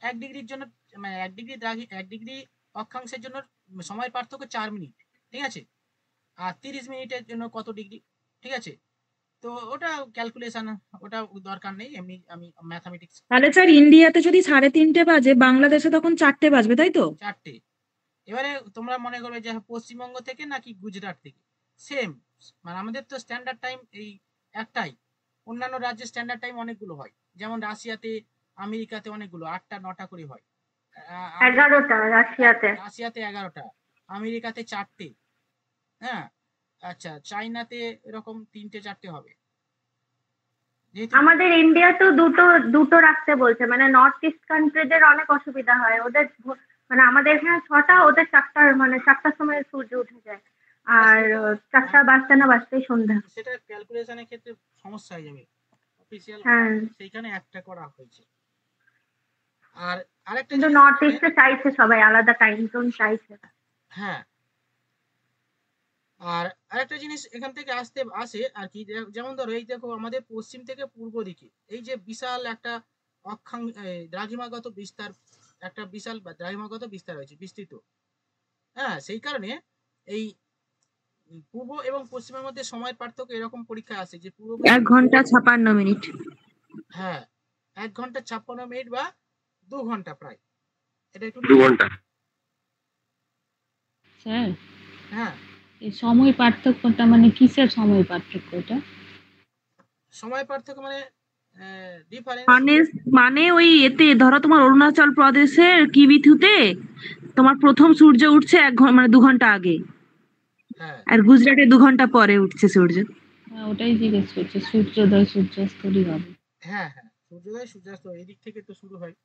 1 ডিগ্রির জন্য, মানে 1 ডিগ্রি অক্ষাংশের জন্য সময় পার্থক্য 4 মিনিট। ঠিক আছে, আর 30 মিনিটের জন্য কত ডিগ্রি? ঠিক আছে, তো তো ওটা ক্যালকুলেশন, ওটা দরকার নেই, এমনি আমি ম্যাথামেটিক্স। তাহলে স্যার ইন্ডিয়াতে যদি 3:30 বাজে, বাংলাদেশে তখন 4টে বাজবে, তাই তো? 4টে। এবারে তোমরা মনে করবে যে পশ্চিমবঙ্গ থেকে নাকি গুজরাট থেকে, সেম, মানে আমাদের তো স্ট্যান্ডার্ড টাইম এই একটাই। অন্যান্য রাজ্যের স্ট্যান্ডার্ড টাইম অনেকগুলো হয়, যেমন রাশিয়াতে, আমেরিকাতে অনেকগুলো 8টা 9টা করে হয়। 11টা রাশিয়াতে। রাশিয়াতে 11টা, আমেরিকাতে 4টে। হ্যাঁ, আচ্ছা, চাইনাতে এরকম 3টে 4টে হবে। যেহেতু আমাদের ইন্ডিয়াতেও দুটো দুটো রাখতে বলছে, মানে নর্থ ইস্ট কান্ট্রিদের অনেক অসুবিধা হয়। ওদের মানে আমাদের এখানে 6টা, ওদের 4টার, মানে 4টার সময় সূর্য উঠে যায়, আর 4টা বাজতে না বাজতেই সন্ধ্যা। সেটা ক্যালকুলেশনের ক্ষেত্রে সমস্যা হয়ে যাবে। অফিসিয়াল হ্যাঁ, সেইখানে একটা করা হয়েছে। আর আরেকটা কিন্তু জিনিস নর্থ ইস্টে চাইছে সবাই আলাদা টাইম জোন চাইছে। হ্যাঁ, আর আরেকটা জিনিস এখান থেকে আসে আর কি, যেমন ধরো এই দেখো আমাদের পশ্চিম থেকে পূর্ব দিকে এই যে বিশাল একটা দ্রাঘিমাগত বিস্তার, একটা বিশাল দ্রাঘিমাগত বিস্তার হয়েছে, বিস্তৃত। হ্যাঁ, সেই কারণে এই পূর্ব এবং পশ্চিমের মধ্যে সময়ের পার্থক্য এরকম পরীক্ষা আসে যে 1 ঘন্টা 56 মিনিট। হ্যাঁ, 1 ঘন্টা 56 মিনিট বা 2 ঘন্টা প্রায়, এটা একটু 2 ঘন্টা। স্যার, হ্যাঁ, এই সময় পার্থক্যটা মানে কিসের সময় পার্থক্যটা? সময় পার্থক্য মানে ডিফারেন্স। মানে মানে ওই এতে ধরো তোমার অরুণাচল প্রদেশের কিবিথুতে তোমার প্রথম সূর্য উঠছে 1 ঘন্টা মানে 2 ঘন্টা আগে, হ্যাঁ আর গুজরাটে 2 ঘন্টা পরে উঠছে সূর্য। হ্যাঁ, ওটাই জিজ্ঞেস করছি, সূর্যোদয় সূর্যাস্তরই হবে। হ্যাঁ হ্যাঁ, সূর্যোদয় সূর্যাস্ত এই দিক থেকে তো শুরু হয়,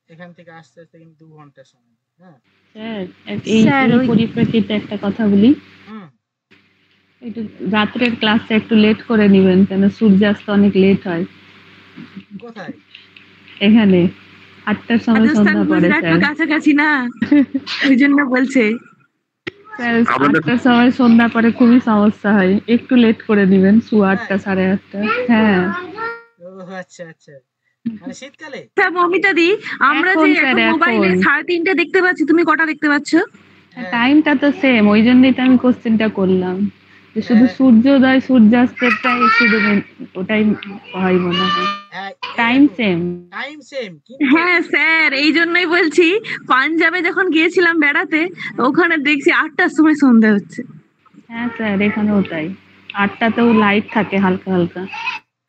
এখান থেকে আস্তে আস্তে কিন্তু 2 ঘন্টার সময়। হ্যাঁ স্যার, স্যার, এই ওই পরিপ্রেক্ষিতে একটা কথা বলি, হুম, একটু রাত্রের ক্লাসটা একটু লেট করে নিবেন, কেন সূর্যাস্ত অনেক লেট হয় কোথায়? এখানে। 8টার সময় রাজস্থান সন্ধ্যা পড়ে গুজরাট তো স্যার। কাছাকাছি না, ওই জন্য বলছে। স্যার, আমাদের 8টার সময় সন্ধ্যা পরে খুবই সমস্যা হয়, একটু লেট করে নিবেন, 8:15 8:30। হ্যাঁ, ও আচ্ছা আচ্ছা, মানে শীতকালে। আচ্ছা মমিতা দি, আমরা এখন যে স্যার এখন মোবাইলে এখন 3:30 দেখতে পাচ্ছি, তুমি কটা দেখতে পাচ্ছ? হ্যাঁ টাইমটা তো সেম, ওই জন্যই তো আমি কোশ্চেনটা করলাম, যে শুধু হ্যাঁ সূর্যোদয় সূর্যাস্তেরটাই শুধু ওটাই হয় মনে হয়, হ্যাঁ, এই টাইম দেখো সেম। টাইম সেম, কিন্তু হ্যাঁ স্যার, এই জন্যই বলছি, পাঞ্জাবে যখন গিয়েছিলাম বেড়াতে, ওখানে দেখছি 8টার সময় সন্ধ্যা হচ্ছে। হ্যাঁ স্যার, এখানেও তাই, 8টাতেও লাইট থাকে হালকা হালকা।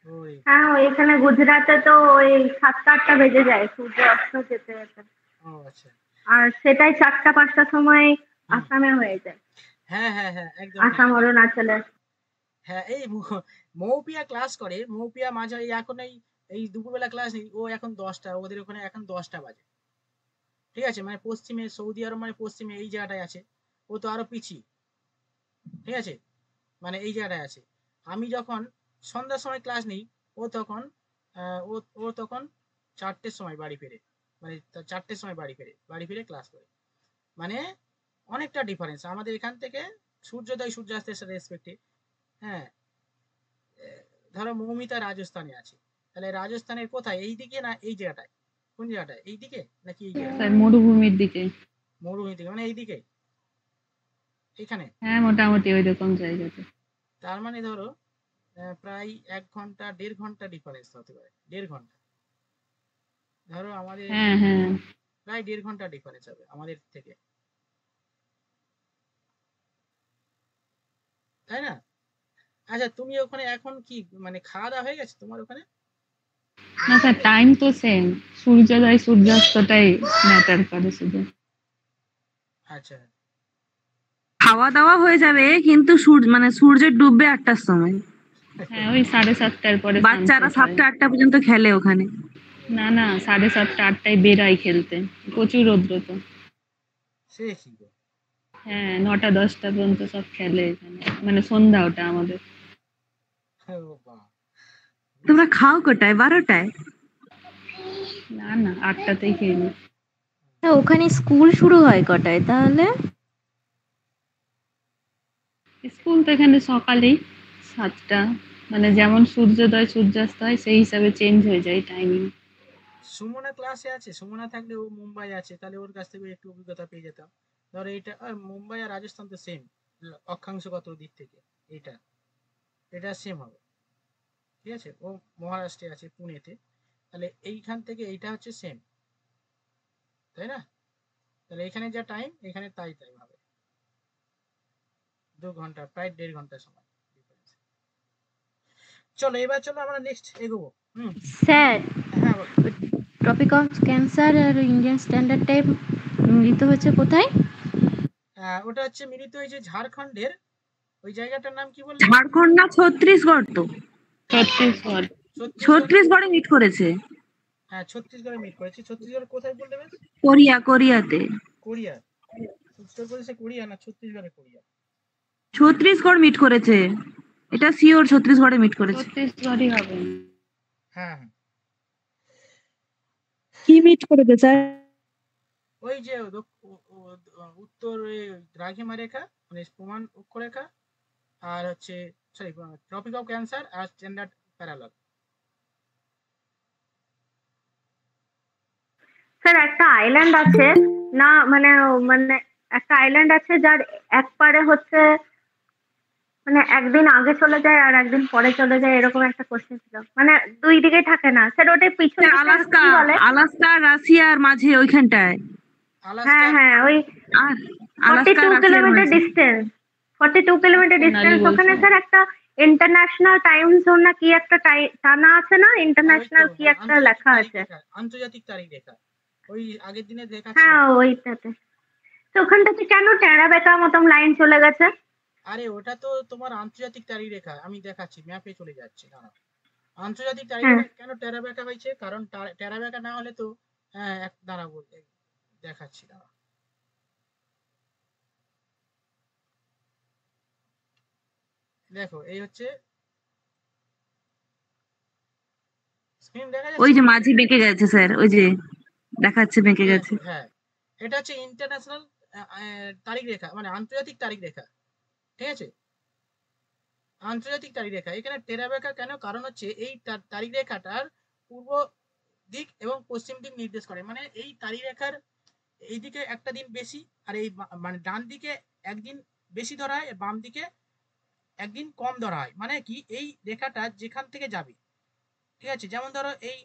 ওই হ্যাঁ, এখানে গুজরাটে তো ওই 7টা 8টা বেজে যায় সূর্য অস্ত যেতে যেতে, ও আচ্ছা, আর সেটাই 4টা 5টার সময় হুম, আসামে হয়ে যায়, হ্যাঁ হ্যাঁ হ্যাঁ, একদম ঠিক। আসাম অরুণাচলে। হ্যাঁ, এই মৌপিয়া ক্লাস করে, মৌপিয়া মাঝে এখন এই দুপুরবেলা ক্লাস নেই, ও এখন 10টা, ওদের ওখানে এখন 10টা বাজে। ঠিক আছে, মানে পশ্চিমে সৌদি আরব, মানে পশ্চিমে এই জায়গাটায় আছে, ও তো আরো পিছিয়ে। ঠিক আছে, মানে এই জায়গাটায় আছে। আমি যখন সন্ধ্যার সময় ক্লাস নিই, ও তখন ও তখন 4টের সময় বাড়ি ফেরে, মানে 4টের সময় বাড়ি ফিরে ক্লাস করে। মানে অনেকটা ডিফারেন্স আমাদের এখান থেকে সূর্যোদয় সূর্যাস্তের রেসপেক্টে। হ্যাঁ, ধরো মৌমিতা রাজস্থানে আছে, তাহলে রাজস্থানের কোথায়, এই দিকে না এই জায়গাটায়? কোন জায়গাটায়, এই দিকে নাকি এই জায়গাটায়? স্যার, মরুভূমির দিকে। মরুভূমি দিকে, মানে এই দিকে, এখানে। হ্যাঁ, মোটামুটি ওই রকম জায়গাতে। তার মানে ধরো প্রায় 1 ঘন্টা 1.5 ঘন্টা ডিফারেন্স হতে পারে, 1.5 ঘন্টা। ধরো আমাদের হ্যাঁ হ্যাঁ, প্রায় 1.5 ঘন্টা ডিফারেন্স হবে আমাদের থেকে, তাই না? আচ্ছা, তুমি ওখানে এখন কি, মানে খাওয়া দাওয়া হয়ে গেছে তোমার ওখানে? না স্যার, টাইম তো সেম, সূর্যোদয় সূর্যাস্তটাই ম্যাটার করে শুধু। আচ্ছা, খাওয়া দাওয়া হয়ে যাবে, কিন্তু মানে সূর্য ডুববে 8টার সময়। হ্যাঁ, ওই 7:30টার পরে বাচ্চারা সানসেট হয়। 7টা 8টা পর্যন্ত খেলে ওখানে। না না, 7:30 8টায় বেরাই খেলতে, প্রচুর রৌদ্র তো। সে কি গো? হ্যাঁ, 9টা 10টা পর্যন্ত সব খেলে এখানে, মানে সন্ধ্যা ওটা আমাদের। ও বাহ, তোমরা খাও কোটায়? 12টায়? না না, 8টাতেই খেয়ে নি। ওখানে স্কুল শুরু হয় কটায় তাহলে? স্কুল তো এখানে সকালেই 7টা, মানে যেমন সূর্যোদয় সূর্যাস্ত হয় সেই হিসাবে চেঞ্জ হয়ে যায় টাইমিং। সুমনা ক্লাসে আছে, সুমনা থাকলে ও মুম্বাই আছে, তাহলে ওর কাছ থেকে একটু অভিজ্ঞতা পেয়ে যেতাম। ধরো এটা মুম্বাই আর রাজস্থান তো সেম অক্ষাংশগত দিক থেকে, এটা এটা সেম হবে, ঠিক আছে। ও মহারাষ্ট্রে আছে, পুনেতে, তাহলে এইখান থেকে এইটা হচ্ছে সেম, তাই না? তাহলে এখানে যা টাইম এখানে তাই টাইম হবে, 2 ঘন্টা, প্রায় 1.5 ঘন্টা সময় difference। চলো এবার চলো আমরা নেক্সট এগোবো। স্যার, হ্যাঁ বলো। ট্রপিক অফ ক্যান্সার আর ইন্ডিয়ান স্ট্যান্ডার্ড টাইম মিলিত হচ্ছে কোথায়? ওটা হচ্ছে মিলিত হয়েছে ঝাড়খণ্ডের, ওই জায়গাটার নাম কি বললে? ঝাড়খণ্ড না ছত্তিশগড়? তো ছত্তিশগড়। ছত্তিশগড়ে মিট করেছে। হ্যাঁ ছত্তিশগড়ে মিট করেছি। ছত্তিশগড় কোথায় বললে বেশ? কোরিয়াতে। কোরিয়া। উত্তর প্রদেশে কোরিয়া না ছত্তিশগড়ে কোরিয়া? ছত্তিশগড় মিট করেছে, এটা শিওর ছত্তিশগড়ে মিট করেছে। ছত্তিশগড়ই হবে। হ্যাঁ হ্যাঁ, কি মিট করেছে স্যার? ওই যে উত্তর দ্রাঘিমা রেখা মানে প্রমাণ অক্ষরেখা, আর হচ্ছে সরি ট্রপিক অফ ক্যান্সার আর স্ট্যান্ডার্ড প্যারালাল। স্যার একটা আইল্যান্ড আছে না, মানে মানে একটা আইল্যান্ড আছে যার এক পারে হচ্ছে মানে একদিন আগে চলে যায় আর একদিন পরে চলে যায়, এরকম একটা কোশ্চেন ছিল, মানে দুই দিকে থাকে না স্যার, ওটা পিছন দিকে আলাস্কা, কি বলে? আলাস্কা রাশিয়ার মাঝে ওইখানটায়। হ্যাঁ হ্যাঁ, ওই আর 42 আলাস্কা রাশিয়ার কিলোমিটার মাঝে। Distance, 42 kilometre distance. ওখানে স্যার একটা ইন্টারন্যাশনাল টাইম জোন না কি একটা টানা আছে না, ইন্টারন্যাশনাল কি একটা লেখা আছে। আন্তর্জাতিক তারিখ রেখা, ওই আগের দিনে দেখাচ্ছি। হ্যাঁ ওইটাতে। তো ওখানটাতে কেন টেরা বেঁকা মতন লাইন চলে গেছে? আরে ওটা তো তোমার আন্তর্জাতিক তারিখ রেখা, আমি দেখাচ্ছি, ম্যাপে চলে যাচ্ছে। দাঁড়াও, আন্তর্জাতিক তারিখ রেখা কেন টেরা বেঁকা হয়েছে? কারণ টেরা বেঁকা না হলে তো দাঁড়াবো দেখাচ্ছি, দাঁড়াও। দেখো এই হচ্ছে স্ক্রিন দেখা যাচ্ছে, ওই যে মাঝে বেঁকে গেছে স্যার, ওই যে দেখাচ্ছে বেঁকে গেছে। হ্যাঁ এটা হচ্ছে ইন্টারন্যাশনাল তারিখ রেখা, মানে আন্তর্জাতিক তারিখ রেখা, ঠিক আছে, আন্তর্জাতিক তারিখ রেখা। এখানে টেরা বেঁকা কেন? কারণ হচ্ছে এই তারিখ রেখাটার পূর্ব দিক এবং পশ্চিম দিক নির্দেশ করে, মানে এই তারিখ রেখার এই দিকে একটা দিন বেশি, আর এই মানে ডান দিকে একদিন বেশি ধরা হয়, বাম দিকে একদিন কম ধরা হয়। মানে কি, এই রেখাটা যেখান থেকে যাবে, ঠিক আছে, যেমন ধরো এই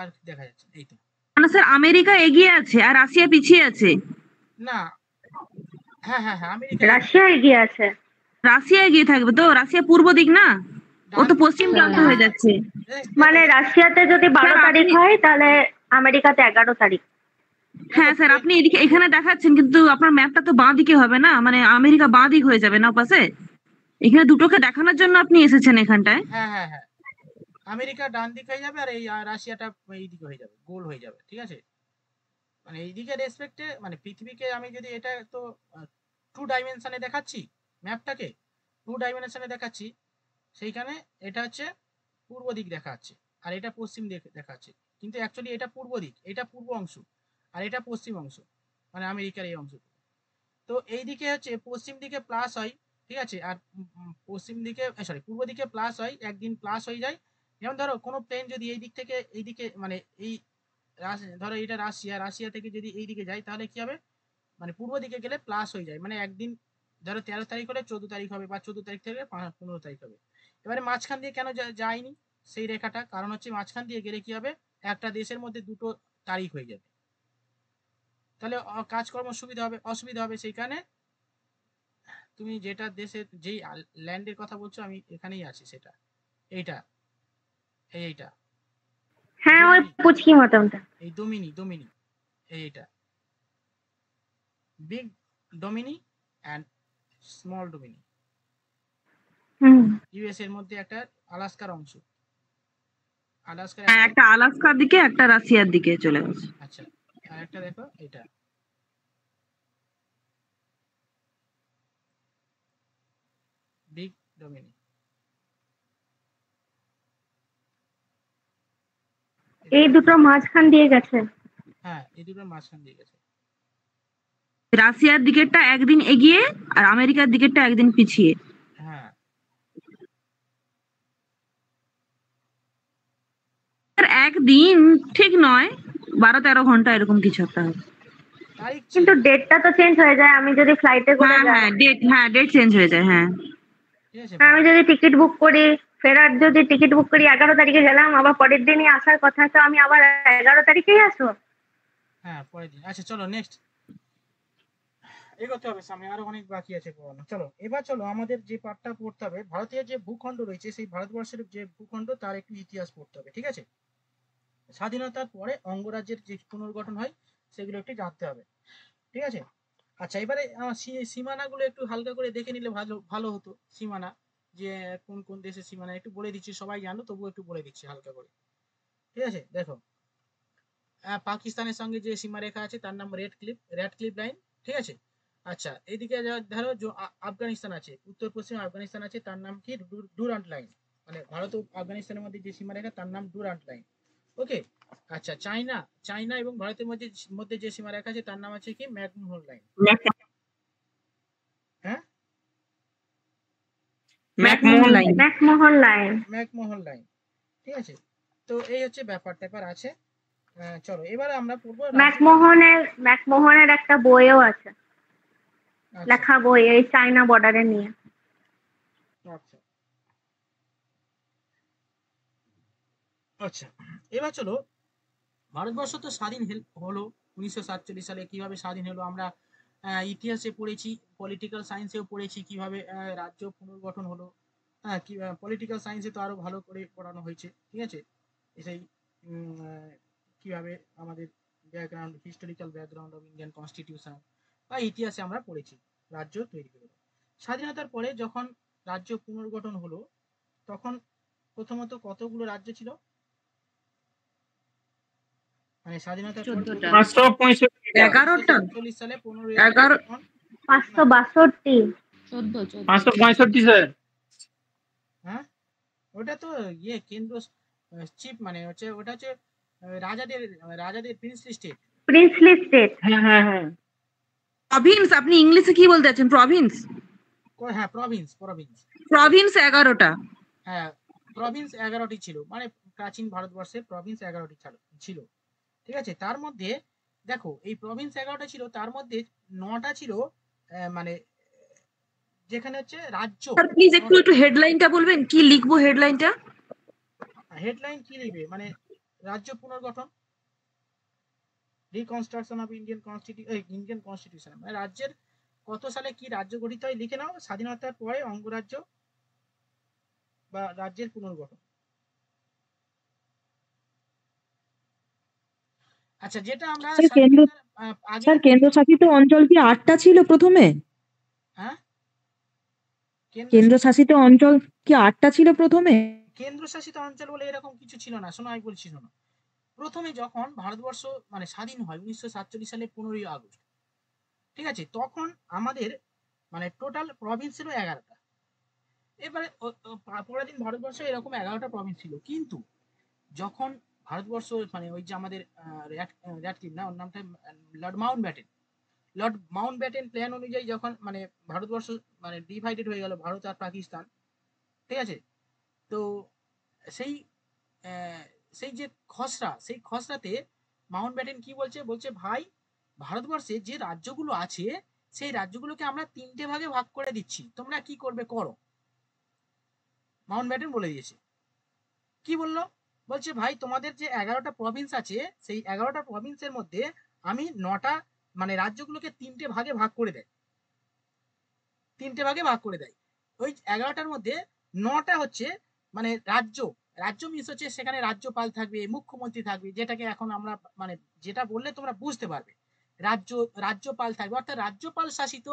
আর দেখা যাচ্ছে এই তো, মানে স্যার আমেরিকা এগিয়ে আছে আর রাশিয়া পিছিয়ে আছে। না হ্যাঁ হ্যাঁ হ্যাঁ, আমেরিকা রাশিয়া এগিয়ে আছে। রাশিয়া এগিয়ে থাকবে তো, রাশিয়া পূর্ব দিক না, ও তো পশ্চিম প্রান্ত হয়ে যাচ্ছে। মানে রাশিয়াতে যদি 12 তারিখ হয় তাহলে আমেরিকাতে 11 তারিখ। হ্যাঁ স্যার, আপনি এদিকে এখানে দেখাচ্ছেন কিন্তু আপনার ম্যাপটা তো বাঁ দিকে হবে না, মানে আমেরিকা বাঁ দিক হয়ে যাবে না পাশে। এখানে দুটোকে দেখানোর জন্য আপনি এসেছেন এখানটায়। হ্যাঁ হ্যাঁ হ্যাঁ, আমেরিকা ডান দিক হয়ে যাবে আর এই রাশিয়াটা এই দিকে হয়ে যাবে, গোল হয়ে যাবে, ঠিক আছে। মানে এই দিকে রেসপেক্টে মানে পৃথিবীকে আমি যদি এটা তো 2 ডাইমেনশনে দেখাচ্ছি, ম্যাপটাকে 2 ডাইমেনশনে দেখাচ্ছি, সেইখানে এটা হচ্ছে পূর্ব দিক দেখাচ্ছে আর এটা পশ্চিম দিক দেখাচ্ছে, কিন্তু অ্যাকচুয়ালি এটা পূর্ব দিক, এটা পূর্ব অংশ আর এটা পশ্চিম অংশ, মানে আমেরিকার এই অংশ। তো এই দিকে হচ্ছে পশ্চিম দিকে প্লাস হয়, ঠিক আছে, আর পশ্চিম দিকে সরি পূর্ব দিকে প্লাস হয়, একদিন প্লাস হয়ে যায়। যেমন ধরো কোনো প্লেন যদি এই দিক থেকে এই দিকে মানে এই ধরো এটা রাশিয়া থেকে যদি এই দিকে যায় তাহলে কি হবে, মানে পূর্ব দিকে গেলে প্লাস হয়ে যায়, মানে একদিন ধরো 13 তারিখ হলে 14 তারিখ হবে, বা 14 তারিখ থেকে 15 তারিখ হবে। এবারে মাঝখান দিয়ে কেন যায়নি সেই রেখাটা? কারণ হচ্ছে মাঝখান দিয়ে গেলে কি হবে, একটা দেশের মধ্যে দুটো তারিখ হয়ে যাবে, তাহলে কাজকর্ম সুবিধা হবে, অসুবিধা হবে। সেইখানে তুমি যেটা দেশের যেই ল্যান্ডের কথা বলছো আমি এখানেই আছি, সেটা এইটা এইটা হ্যাঁ ওই পুচকি মতনটা, এই ডোমিনি এইটা বিগ ডোমিনি অ্যান্ড স্মল ডোমিনি, ইউএস এর মধ্যে একটা আলাস্কার অংশ, আলাস্কার একটা আলাস্কার দিকে একটা রাশিয়ার দিকে চলে গেছে। আচ্ছা, আর একটা দেখো এটা বিগ ডোমিনি, এই দুটো মাঝখান দিয়ে গেছে। হ্যাঁ এই দুটো মাঝখান দিয়ে গেছে। রাশিয়ার দিকেরটা একদিন এগিয়ে আর আমেরিকার দিকেরটা একদিন পিছিয়ে। হ্যাঁ একদিন ঠিক নয়, 12-13 ঘন্টা এরকম কিছু একটা হবে। কিন্তু ডেটটা তো চেঞ্জ হয়ে যায়, আমি যদি ফ্লাইটে করে যাই। হ্যাঁ ডেট চেঞ্জ হয়ে যায়। হ্যাঁ ঠিক আছে। আমি যদি টিকিট বুক করি, ফেরার যদি টিকিট বুক করি 11 তারিখে গেলাম, আবার পরের দিনই আসার কথা, তো আমি আবার 11 তারিখেই আসবো? হ্যাঁ, পরের দিন। আচ্ছা চলো নেক্সট এগোতে হবে, সামনে আরো অনেক বাকি আছে পড়ানো। চলো এবার চলো আমাদের যে পার্টটা পড়তে হবে, ভারতীয় যে ভূখণ্ড রয়েছে সেই ভারতবর্ষের যে ভূখণ্ড তার একটু ইতিহাস পড়তে হবে, ঠিক আছে। স্বাধীনতার পরে অঙ্গরাজ্যের যে পুনর্গঠন হয় সেগুলো একটু জানতে হবে, ঠিক আছে। আচ্ছা এবারে সীমানাগুলো একটু হালকা করে দেখে নিলে ভালো ভালো হতো। সীমানা যে কোন কোন দেশের সীমানা একটু বলে দিচ্ছি, সবাই জানো তবুও একটু বলে দিচ্ছি হালকা করে, ঠিক আছে। দেখো পাকিস্তানের সঙ্গে যে সীমারেখা আছে তার নাম রেড ক্লিফ লাইন, ঠিক আছে। আচ্ছা এইদিকে ধরো আফগানিস্তান আছে, উত্তর পশ্চিম আফগানিস্তান আছে, তার নাম কি ডুরান্ট লাইন, মানে ভারত ও আফগানিস্তানের মধ্যে যে সীমারেখা তার নাম ডুরান্ট লাইন, ওকে। আচ্ছা চায়না এবং ভারতের মধ্যে যে সীমারেখা আছে তার নাম আছে কি ম্যাকমোহন লাইন, হ্যাঁ ম্যাকমোহন লাইন। ম্যাকমোহন লাইন, ঠিক আছে। তো এই হচ্ছে ব্যাপার আছে। চলো এবারে আমরা পড়বো ম্যাকমোহনের একটা বইও আছে, আচ্ছা লেখা বই, এই চায়না বর্ডারে নিয়ে। আচ্ছা আচ্ছা এবার চলো, ভারতবর্ষ তো স্বাধীন হলো 1947 সালে। কিভাবে স্বাধীন হলো আমরা ইতিহাসে পড়েছি, পলিটিক্যাল সায়েন্সেও পড়েছি কিভাবে রাজ্য পুনর্গঠন হলো। হ্যাঁ, কি পলিটিক্যাল সায়েন্সে তো আরো ভালো করে পড়ানো হয়েছে, ঠিক আছে। সেই কিভাবে আমাদের background, historical background of Indian constitution বা ইতিহাসে আমরা পড়েছি রাজ্য তৈরি হলো। স্বাধীনতার পরে যখন রাজ্য পুনর্গঠন হলো তখন প্রথমত কতগুলো রাজ্য ছিল, মানে স্বাধীনতার পর 14টা। 11টা। সালে 562। 565 স্যার। হ্যাঁ ওটা তো কেন্দ্র চিফ, মানে হচ্ছে ওটা হচ্ছে রাজাদের প্রিন্সলি স্টেট। হ্যাঁ হ্যাঁ হ্যাঁ। প্রভিন্স, আপনি ইংলিশে কি বলতে চাচ্ছেন? প্রভিন্স। হ্যাঁ প্রভিন্স। প্রভিন্স 11টা। হ্যাঁ প্রভিন্স 11টি ছিল, মানে প্রাচীন ভারতবর্ষের প্রভিন্স 11টি ছিল, ঠিক আছে। তার মধ্যে দেখো এই প্রভিন্স 11টা ছিল, তার মধ্যে 9টা ছিল মানে যেখানে হচ্ছে রাজ্য। স্যার প্লিজ একটু হেডলাইনটা বলবেন, কি লিখবো হেডলাইনটা? হেডলাইন কি লিখবে, মানে রাজ্য পুনর্গঠন, রিকনস্ট্রাকশন অফ ইন্ডিয়ান কনস্টিটিউশন, মানে রাজ্যের কত সালে কি রাজ্য গঠিত হয় লিখে নাও, স্বাধীনতার পরে অঙ্গরাজ্য বা রাজ্যের পুনর্গঠন। আচ্ছা যেটা আমরা স্যার কেন্দ্রশাসিত অঞ্চল কি 8টা ছিল প্রথমে? হ্যাঁ কেন্দ্রশাসিত অঞ্চল কি 8টা ছিল প্রথমে? কেন্দ্রশাসিত অঞ্চল বলে এরকম কিছু ছিল না, শোনো আমি বলছি শোনো। প্রথমে যখন ভারতবর্ষ মানে স্বাধীন হয় 1947 সালে 15ই আগস্ট, ঠিক আছে, তখন আমাদের মানে টোটাল প্রভিন্স ছিল 11টা। এবারে পরের দিন ভারতবর্ষে এরকম 11টা প্রভিন্স ছিল, কিন্তু যখন ভারতবর্ষ মানে ওই যে আমাদের না ওর নামটা লর্ড মাউন্ট ব্যাটেন প্ল্যান অনুযায়ী যখন মানে ভারতবর্ষ মানে ডিভাইডেড হয়ে গেল ভারত আর পাকিস্তান, ঠিক আছে। তো সেই সেই যে সেই খসড়াতে মাউন্ট ব্যাটেন কি বলছে ভাই ভারতবর্ষে যে রাজ্যগুলো আছে সেই রাজ্যগুলোকে আমরা 3টে ভাগে ভাগ করে দিচ্ছি, তোমরা কি করবে করো। মাউন্ট ব্যাটেন বলে দিয়েছে। কি বলছে ভাই তোমাদের যে 11টা প্রভিন্স আছে সেই 11টা প্রভিন্সের মধ্যে আমি 9টা মানে রাজ্যগুলোকে 3টে ভাগে ভাগ করে দেয়, 3টে ভাগে ভাগ করে দেয়। ওই 11টার মধ্যে 9টা হচ্ছে মানে রাজ্য মিস হচ্ছে সেখানে রাজ্যপাল থাকবে, মুখ্যমন্ত্রী থাকবে, যেটাকে এখন আমরা মানে যেটা বললে তোমরা বুঝতে পারবে, রাজ্যপাল থাকবে, অর্থাৎ রাজ্যপাল শাসিত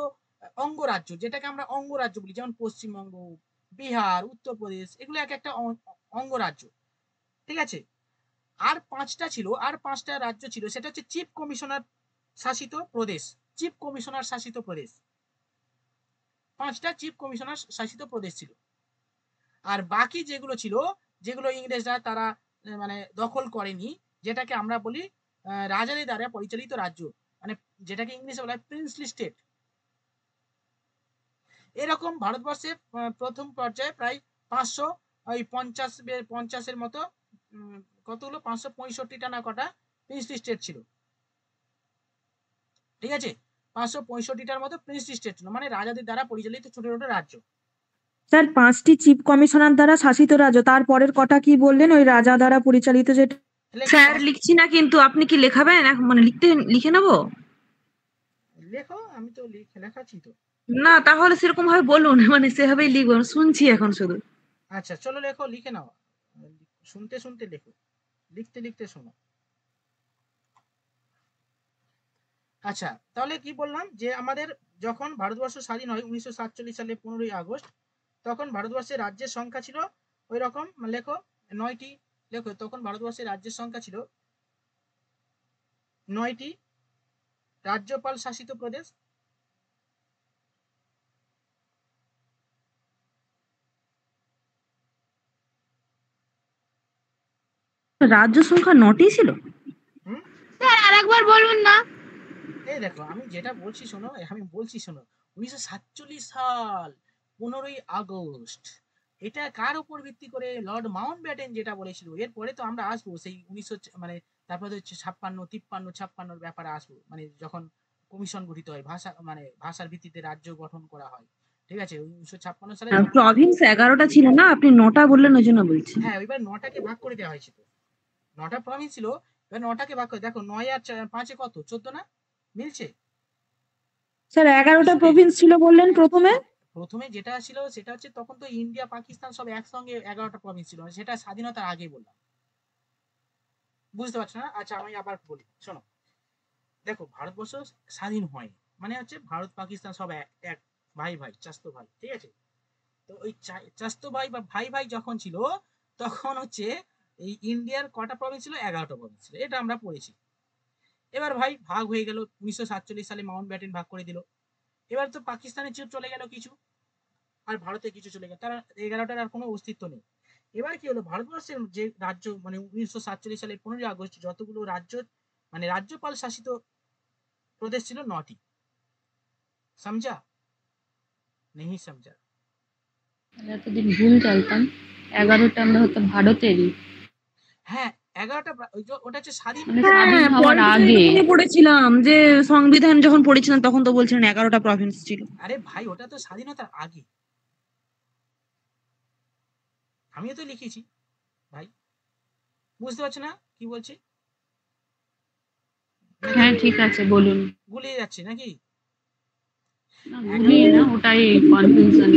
অঙ্গরাজ্য, যেটাকে আমরা অঙ্গরাজ্য বলি, যেমন পশ্চিমবঙ্গ, বিহার, উত্তরপ্রদেশ, এগুলো এক একটা অঙ্গরাজ্য, ঠিক আছে। আর 5টা রাজ্য ছিল, সেটা হচ্ছে চিফ কমিশনার শাসিত প্রদেশ। 5টা চিফ কমিশনার শাসিত প্রদেশ ছিল। আর বাকি যেগুলো ছিল, যেগুলো ইংরেজরা তারা মানে দখল করেনি, যেটাকে আমরা বলি রাজাদের দ্বারা পরিচালিত রাজ্য, মানে যেটাকে ইংলিশে বলা হয় প্রিন্সলি স্টেট। এরকম ভারতবর্ষে প্রথম পর্যায়ে প্রায় 550 মতো কতগুলো 565টা না কটা প্রিন্সলি স্টেট ছিল, ঠিক আছে। 565টার মতো প্রিন্সলি স্টেট ছিল, মানে রাজাদের দ্বারা পরিচালিত ছোট ছোট রাজ্য। স্যার 5টি চিফ কমিশনার দ্বারা শাসিত রাজ্য, তারপরের কটা কি বললেন? ওই রাজা দ্বারা পরিচালিত যেটা। লেখো স্যার লিখছি না, কিন্তু আপনি কি লেখাবেন মানে লিখে নেবো? লেখো, আমি তো লেখাচ্ছি তো। না তাহলে সেরকম ভাবে বলুন, মানে সেভাবেই লিখবো, শুনছি এখন শুধু। আচ্ছা চলো লেখো, লিখে নাও, শুনতে শুনতে লেখো, লিখতে লিখতে শোনো। আচ্ছা তাহলে কি বললাম যে আমাদের যখন ভারতবর্ষ স্বাধীন হয় 1947 সালে 15ই আগস্ট, তখন ভারতবর্ষের রাজ্যের সংখ্যা ছিল ওই রকম, লেখো 9টি। লেখো, তখন ভারতবর্ষের রাজ্যের সংখ্যা ছিল 9টি রাজ্যপাল শাসিত প্রদেশ। রাজ্য সংখ্যা 9টি ছিল? হুম, স্যার আরেকবার বলুন না। এই দেখো আমি যেটা বলছি শোনো, আমি বলছি শোনো, 1947 সাল 15ই আগস্ট, এটা কার উপর ভিত্তি করে? লর্ড মাউন্ট ব্যাটেন যেটা বলেছিল। এরপরে তো আমরা আসবো সেই 1900 মানে তারপরে হচ্ছে 56 ব্যাপারে আসবো, মানে যখন কমিশন গঠিত হয় ভাষা মানে ভাষার ভিত্তিতে রাজ্য গঠন করা হয়। ঠিক আছে, 1956 সালে প্রভিন্স 11টা ছিল না, আপনি 9টা বললেন ওই জন্য বলছি। হ্যাঁ এবার 9টাকে ভাগ করে দেওয়া হয়েছিল, 9টা প্রভিন্স ছিল, এবার 9টাকে ভাগ করে দেখো, 9 আর 5-এ কত? 14 না? মিলছে? স্যার 11টা প্রভিন্স ছিল বললেন প্রথমে। প্রথমে যেটা ছিল সেটা হচ্ছে তখন তো ইন্ডিয়া পাকিস্তান সব একসঙ্গে 11টা প্রভিন্স ছিল, সেটা স্বাধীনতার আগে বললাম, বুঝতে পারছো না? আচ্ছা আমি আবার বলি শোনো, দেখো ভারতবর্ষ স্বাধীন হয় মানে হচ্ছে ভারত পাকিস্তান সব এক এক ভাই ভাই, চাস্তো ভাই, ঠিক আছে? তো ওই চাস্তো ভাই বা ভাই ভাই যখন ছিল, তখন হচ্ছে এই ইন্ডিয়ার কটা প্রভিন্স ছিল? 11টা প্রভিন্স ছিল, এটা আমরা পড়েছি। এবার ভাই ভাগ হয়ে গেল, 1947 সালে মাউন্ট ব্যাটেন ভাগ করে দিল। এবার তো পাকিস্তানের চলে গেল কিছু, আর ভারতে কিছু চলে গেল, তারা 11টার আর কোনো অস্তিত্ব নেই। এবার কি হলো, ভারতবর্ষের যে রাজ্য মানে 1947 সালে 15ই আগস্ট যতগুলো রাজ্য মানে রাজ্যপাল শাসিত প্রদেশ ছিল 9টি। সমঝা নেই? সমঝা? এতদিন ভুল চালতাম, 11টা আমরা হতাম ভারতেরই, হ্যাঁ 11টা, ওটা হচ্ছে স্বাধীন। মানে হ্যাঁ স্বাধীন হওয়ার পলিটিক্যাল আগে। এডুকেশনে পড়েছিলাম যে সংবিধান যখন পড়েছিলাম তখন তো বলছিলেন 11টা প্রভিন্স ছিল। আরে ভাই ওটা তো স্বাধীনতার আগে, আমিও তো লিখেছি ভাই, বুঝতে পারছো না কি বলছি? নাকি হ্যাঁ ঠিক আছে বলুন। গুলিয়ে যাচ্ছে নাকি? না গুলিয়ে না, ওটাই কনফিউশন।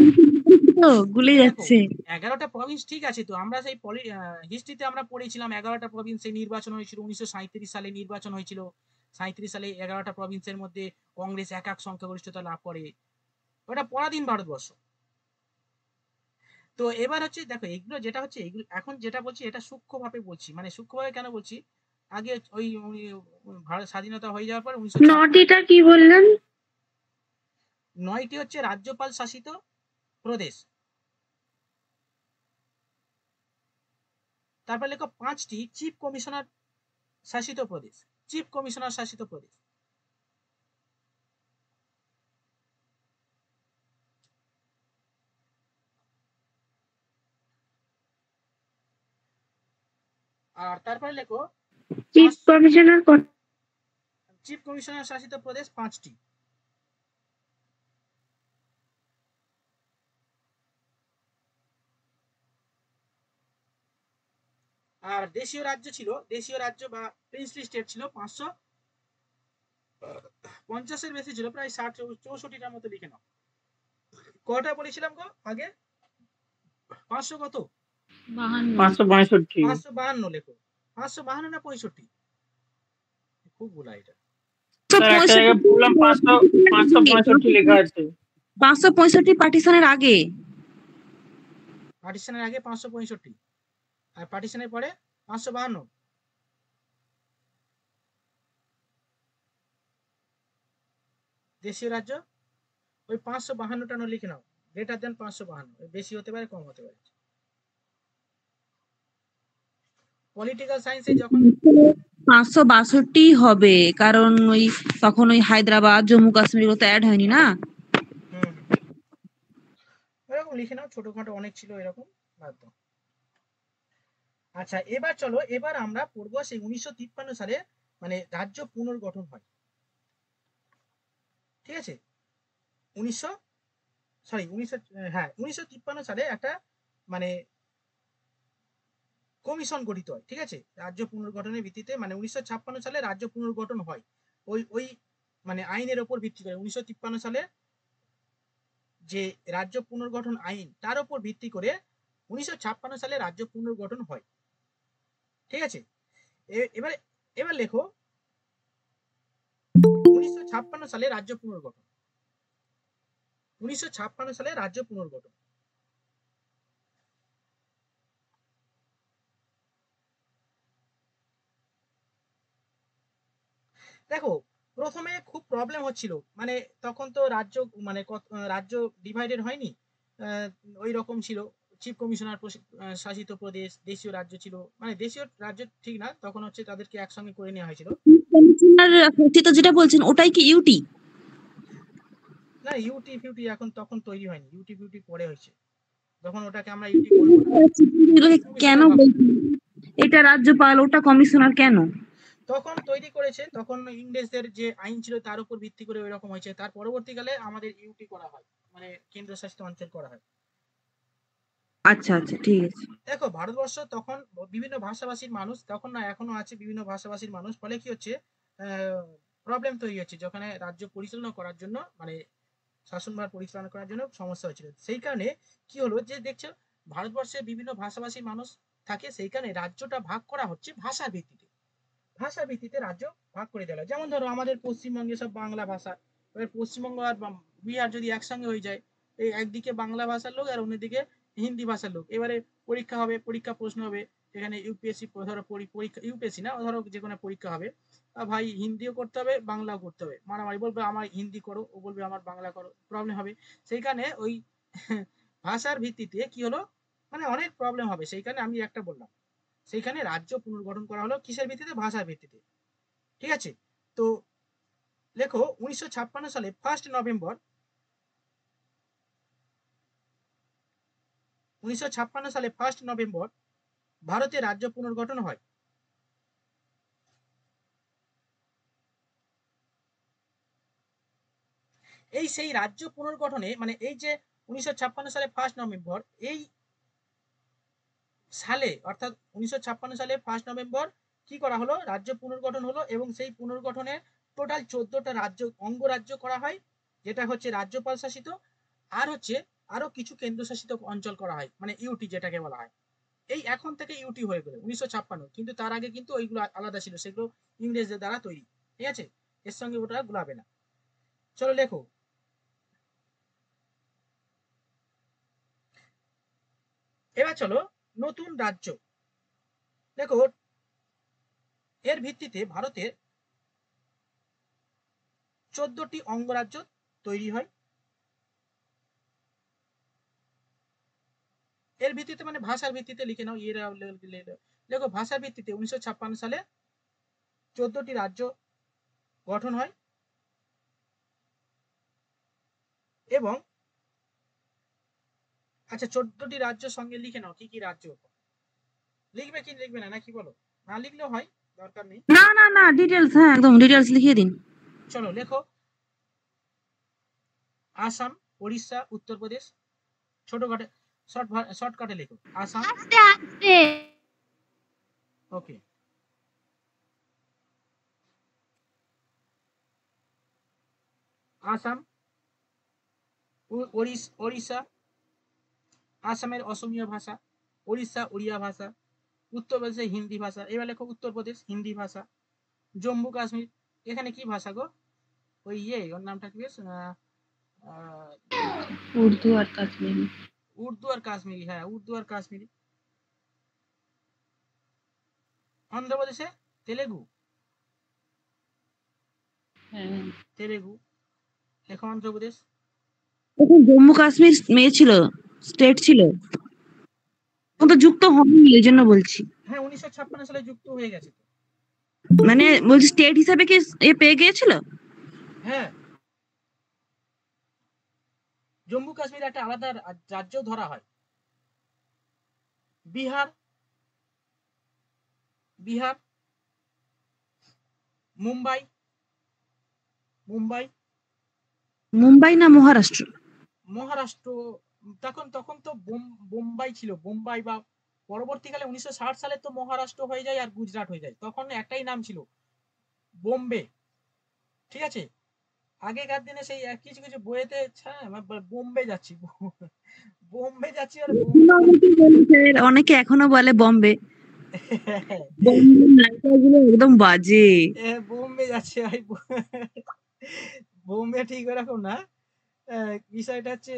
তো গুলে দেখো যাচ্ছে। 11টা প্রভিন্স ঠিক আছে, তো আমরা সেই হিস্ট্রিতে আমরা পড়েছিলাম 11টা প্রভিন্সে নির্বাচন হয়েছিল, 1937 সালে নির্বাচন হয়েছিল। 37 সালে 11টা প্রভিন্সের মধ্যে কংগ্রেস একক সংখ্যাগরিষ্ঠতা লাভ করে, ওটা পরাধীন ভারতবর্ষ। তো এবার হচ্ছে দেখো এগুলো যেটা হচ্ছে, এগুলো এখন যেটা বলছি এটা সূক্ষ্মভাবে বলছি, মানে সূক্ষ্মভাবে কেন বলছি, আগে ওই ভারত স্বাধীনতা হয়ে যাওয়ার পর 9টিটা কি বললেন? 9টি হচ্ছে রাজ্যপাল শাসিত প্রদেশ। তারপর লেখো 5টি চিফ কমিশনার শাসিত প্রদেশ। চিফ কমিশনার শাসিত প্রদেশ। আর তারপরে লেখো চিফ কমিশনার চিফ কমিশনার শাসিত প্রদেশ 5টি। আর দেশীয় রাজ্য ছিল, দেশীয় রাজ্য বা প্রিন্সলি স্টেট ছিল 550-এর বেশি ছিল, প্রায় 60-64টার মতো লিখে নাও। কটা বলেছিলাম গো আগে? 500 কত? 562। 552 লেখো। 552 না 65? খুব ভুলা এটা। স্যার একটা জায়গায় বললাম 565 লেখা আছে। 565 পার্টিশনের আগে। পার্টিশনের আগে 565, আর পার্টিশনের পরে 552। দেশীয় রাজ্য ওই 552টা লিখে নাও, গ্রেটার দেন 552, বেশি হতে পারে কম হতে পারে। পলিটিক্যাল সায়েন্সে যখন 562 হবে, কারণ ওই তখন ওই হায়দ্রাবাদ জম্মু কাশ্মীর তো অ্যাড হয়নি না। এরকম লিখে নাও, ছোটখাটো অনেক ছিল এরকম, বাদ দাও। আচ্ছা এবার চলো, এবার আমরা পড়বো সেই 1953 সালে মানে রাজ্য পুনর্গঠন হয়, ঠিক আছে? সরি 1953 সালে একটা মানে কমিশন গঠিত হয়, ঠিক আছে, রাজ্য পুনর্গঠনের ভিত্তিতে, মানে 1956 সালে রাজ্য পুনর্গঠন হয় ওই মানে আইনের ওপর ভিত্তি করে। 1953 সালে যে রাজ্য পুনর্গঠন আইন, তার উপর ভিত্তি করে 1956 সালে রাজ্য পুনর্গঠন হয়, ঠিক আছে। এবারে এবার লেখো 1956 সালে রাজ্য পুনর্গঠন, 1956 সালে রাজ্য পুনর্গঠন। দেখো প্রথমে খুব প্রবলেম হচ্ছিল, মানে তখন তো রাজ্য মানে রাজ্য ডিভাইডেড হয়নি, ওই রকম ছিল, চিফ কমিশনার শাসিত প্রদেশ, দেশীয় রাজ্য ছিল, মানে দেশীয় রাজ্য ঠিক না, তখন হচ্ছে তাদেরকে একসঙ্গে করে নেওয়া হয়েছিল। কমিশনার যেটা বলছেন ওটাই কি ইউটি? না ইউটি ফিউটি এখন তখন তৈরি হয়নি, ইউটি ফিউটি পরে হয়েছে, যখন ওটাকে আমরা ইউটি বলবো না। কেন এটা রাজ্যপাল ওটা কমিশনার কেন তখন তৈরি করেছে, তখন ইংরেজদের যে আইন ছিল তার উপর ভিত্তি করে ওই রকম হয়েছে, তার পরবর্তীকালে আমাদের ইউটি করা হয়, মানে কেন্দ্রশাসিত অঞ্চল করা হয়। আচ্ছা আচ্ছা ঠিক আছে। দেখো ভারতবর্ষ তখন বিভিন্ন ভাষাভাষীর মানুষ, তখন না এখনো আছে বিভিন্ন ভাষাভাষীর মানুষ, ফলে কি হচ্ছে প্রবলেম তৈরি হচ্ছে, যেখানে রাজ্য পরিচালনা করার জন্য, মানে শাসনভার পরিচালনা করার জন্য সমস্যা হচ্ছিল। সেই কারণে কি হলো যে দেখছো ভারতবর্ষে বিভিন্ন ভাষাভাষী মানুষ থাকে, সেই কারণে রাজ্যটা ভাগ করা হচ্ছে ভাষার ভিত্তিতে, ভাষার ভিত্তিতে রাজ্য ভাগ করে দেওয়া। যেমন ধরো আমাদের পশ্চিমবঙ্গে সব বাংলা ভাষা, এবার পশ্চিমবঙ্গ আর বিহার যদি একসঙ্গে হয়ে যায়, এই একদিকে বাংলা ভাষার লোক আর অন্যদিকে হিন্দি ভাষার লোক, এবারে পরীক্ষা হবে, পরীক্ষা প্রশ্ন হবে, এখানে ইউপিএসসি ধরো পরীক্ষা, ইউপিএসসি না ধরো যে কোনো পরীক্ষা হবে, ভাই হিন্দিও করতে হবে বাংলাও করতে হবে, মারামারি, বলবে আমার হিন্দি করো, ও বলবে আমার বাংলা করো, প্রবলেম হবে। সেই কারণে ওই ভাষার ভিত্তিতে কি হলো, মানে অনেক প্রবলেম হবে, সেই কারণে আমি একটা বললাম, সেইখানে রাজ্য পুনর্গঠন করা হলো কিসের ভিত্তিতে, ভাষার ভিত্তিতে, ঠিক আছে। তো লেখো 1956 সালে 1 নভেম্বর, 1956 সালে 1 নভেম্বর ভারতে রাজ্য পুনর্গঠন হয়। এই সেই রাজ্য পুনর্গঠনে, মানে এই যে 1956 সালে 1 নভেম্বর, এই সালে অর্থাৎ 1956 সালে 1 নভেম্বর কি করা হলো, রাজ্য পুনর্গঠন হলো, এবং সেই পুনর্গঠনে টোটাল 14টা রাজ্য অঙ্গরাজ্য করা হয়, যেটা হচ্ছে রাজ্যপাল শাসিত, আর হচ্ছে আরো কিছু কেন্দ্রশাসিত অঞ্চল করা হয়, মানে ইউটি যেটাকে বলা হয়। এই এখন থেকে ইউটি হয়ে গেল 1956, কিন্তু তার আগে কিন্তু ওইগুলো আলাদা ছিল, সেগুলো ইংরেজদের দ্বারা তৈরি, ঠিক আছে, এর সঙ্গে ওটা গুলাবে না। চলো লেখো এবার চলো নতুন রাজ্য। দেখো এর ভিত্তিতে ভারতের 14টি অঙ্গরাজ্য তৈরি হয়। এর ভিত্তিতে মানে ভাষার ভিত্তিতে লিখে নাও, দেখো ভাষার ভিত্তিতে 1956 সালে 14টি রাজ্য গঠন হয়, এবং আচ্ছা 14টি রাজ্যের সঙ্গে লিখে নাও কি কি রাজ্য, লিখবে কি লিখবে না নাকি বলো, না লিখলেও হয়, দরকার নেই। না না না ডিটেলস, হ্যাঁ একদম ডিটেলস লিখিয়ে দিন। চলো লেখো আসাম, ওড়িশা, উত্তরপ্রদেশ, ছোটখাটে শর্টকাটে লেখো আসাম, আস্তে আস্তে ওকে, আসাম, ওড়িশা, আসামের অসমীয়া ভাষা, ওড়িশা উড়িয়া ভাষা, উত্তরপ্রদেশে হিন্দি ভাষা, এবার লেখো উত্তরপ্রদেশ হিন্দি ভাষা, জম্মু কাশ্মীর, এখানে কি ভাষা গো, ওই ওর নামটা কি বেশ উর্দু আর কাশ্মীরি। উর্দু আর কাশ্মীরি, হ্যাঁ উর্দু আর কাশ্মীরি। অন্ধ্রপ্রদেশে তেলেগু, হ্যাঁ তেলেগু লেখো অন্ধ্রপ্রদেশ। তখন জম্মু কাশ্মীর মেয়ে ছিল, স্টেট ছিল, তখন তো যুক্ত হয়নি, এই জন্য বলছি। হ্যাঁ 1956 সালে যুক্ত হয়ে গেছে তো, মানে বলছি স্টেট হিসাবে কি এ পেয়ে গিয়েছিল? হ্যাঁ জম্মু কাশ্মীর একটা আলাদা রাজ্য ধরা হয়। বিহার, বিহার, মুম্বাই, মুম্বাই, মুম্বাই না মহারাষ্ট্র? মহারাষ্ট্র, তখন তখন তো বোম্বাই ছিল, বোম্বাই, বা পরবর্তীকালে 1960 সালে তো মহারাষ্ট্র হয়ে যায় আর গুজরাট হয়ে যায়, তখন একটাই নাম ছিল, বোম্বে। ঠিক আছে, আগেকার দিনে সেই কিছু কিছু বইয়েতে বোম্বে যাচ্ছি, বোম্বে যাচ্ছি আর বোম্বে অনেকে এখনো বলে বম্বে। বম্বের নায়িকাগুলো একদম বাজে। বোম্বে যাচ্ছে ভাই, বোম্বে ঠিক এরকম না। বিষয়টা হচ্ছে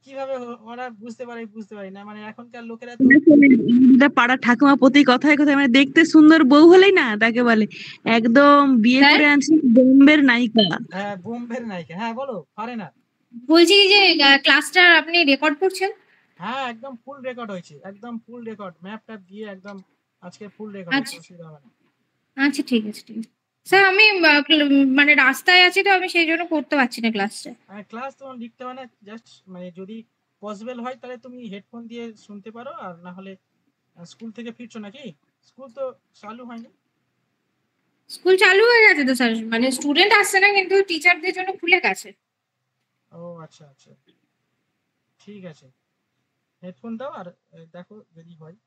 কিভাবে ওরা বুঝতে পারি না, মানে এখনকার লোকেরা তো এটা পাড়ার ঠাকুমা প্রতি কথায় কথায় মানে দেখতে সুন্দর বউ হলেই না তাকে বলে একদম বিয়ে স্যার করে আনছে বোম্বের নায়িকা। হ্যাঁ বোম্বের নায়িকা। হ্যাঁ বলো, পারে না। বলছি যে ক্লাসটা আপনি রেকর্ড করছেন? হ্যাঁ একদম ফুল রেকর্ড হয়েছে, একদম ফুল রেকর্ড, ম্যাপ ট্যাপ দিয়ে একদম আজকে ফুল রেকর্ড হয়েছে, আচ্ছা অসুবিধা হবে না। আচ্ছা ঠিক আছে ঠিক আছে স্যার, আমি মানে রাস্তায় আছি তো, আমি সেই জন্য করতে পারছি না ক্লাসটা। ক্লাস তোমার লিখতে হয় না, জাস্ট মানে যদি পসিবল হয় তাহলে তুমি হেডফোন দিয়ে শুনতে পারো, আর না হলে স্কুল থেকে ফিরছো নাকি? স্কুল তো চালু হয়নি। স্কুল চালু হয়ে গেছে তো স্যার, মানে স্টুডেন্ট আসছে না, কিন্তু টিচারদের জন্য খুলে গেছে। ও আচ্ছা আচ্ছা, ঠিক আছে, হেডফোন দাও আর দেখো যদি হয়।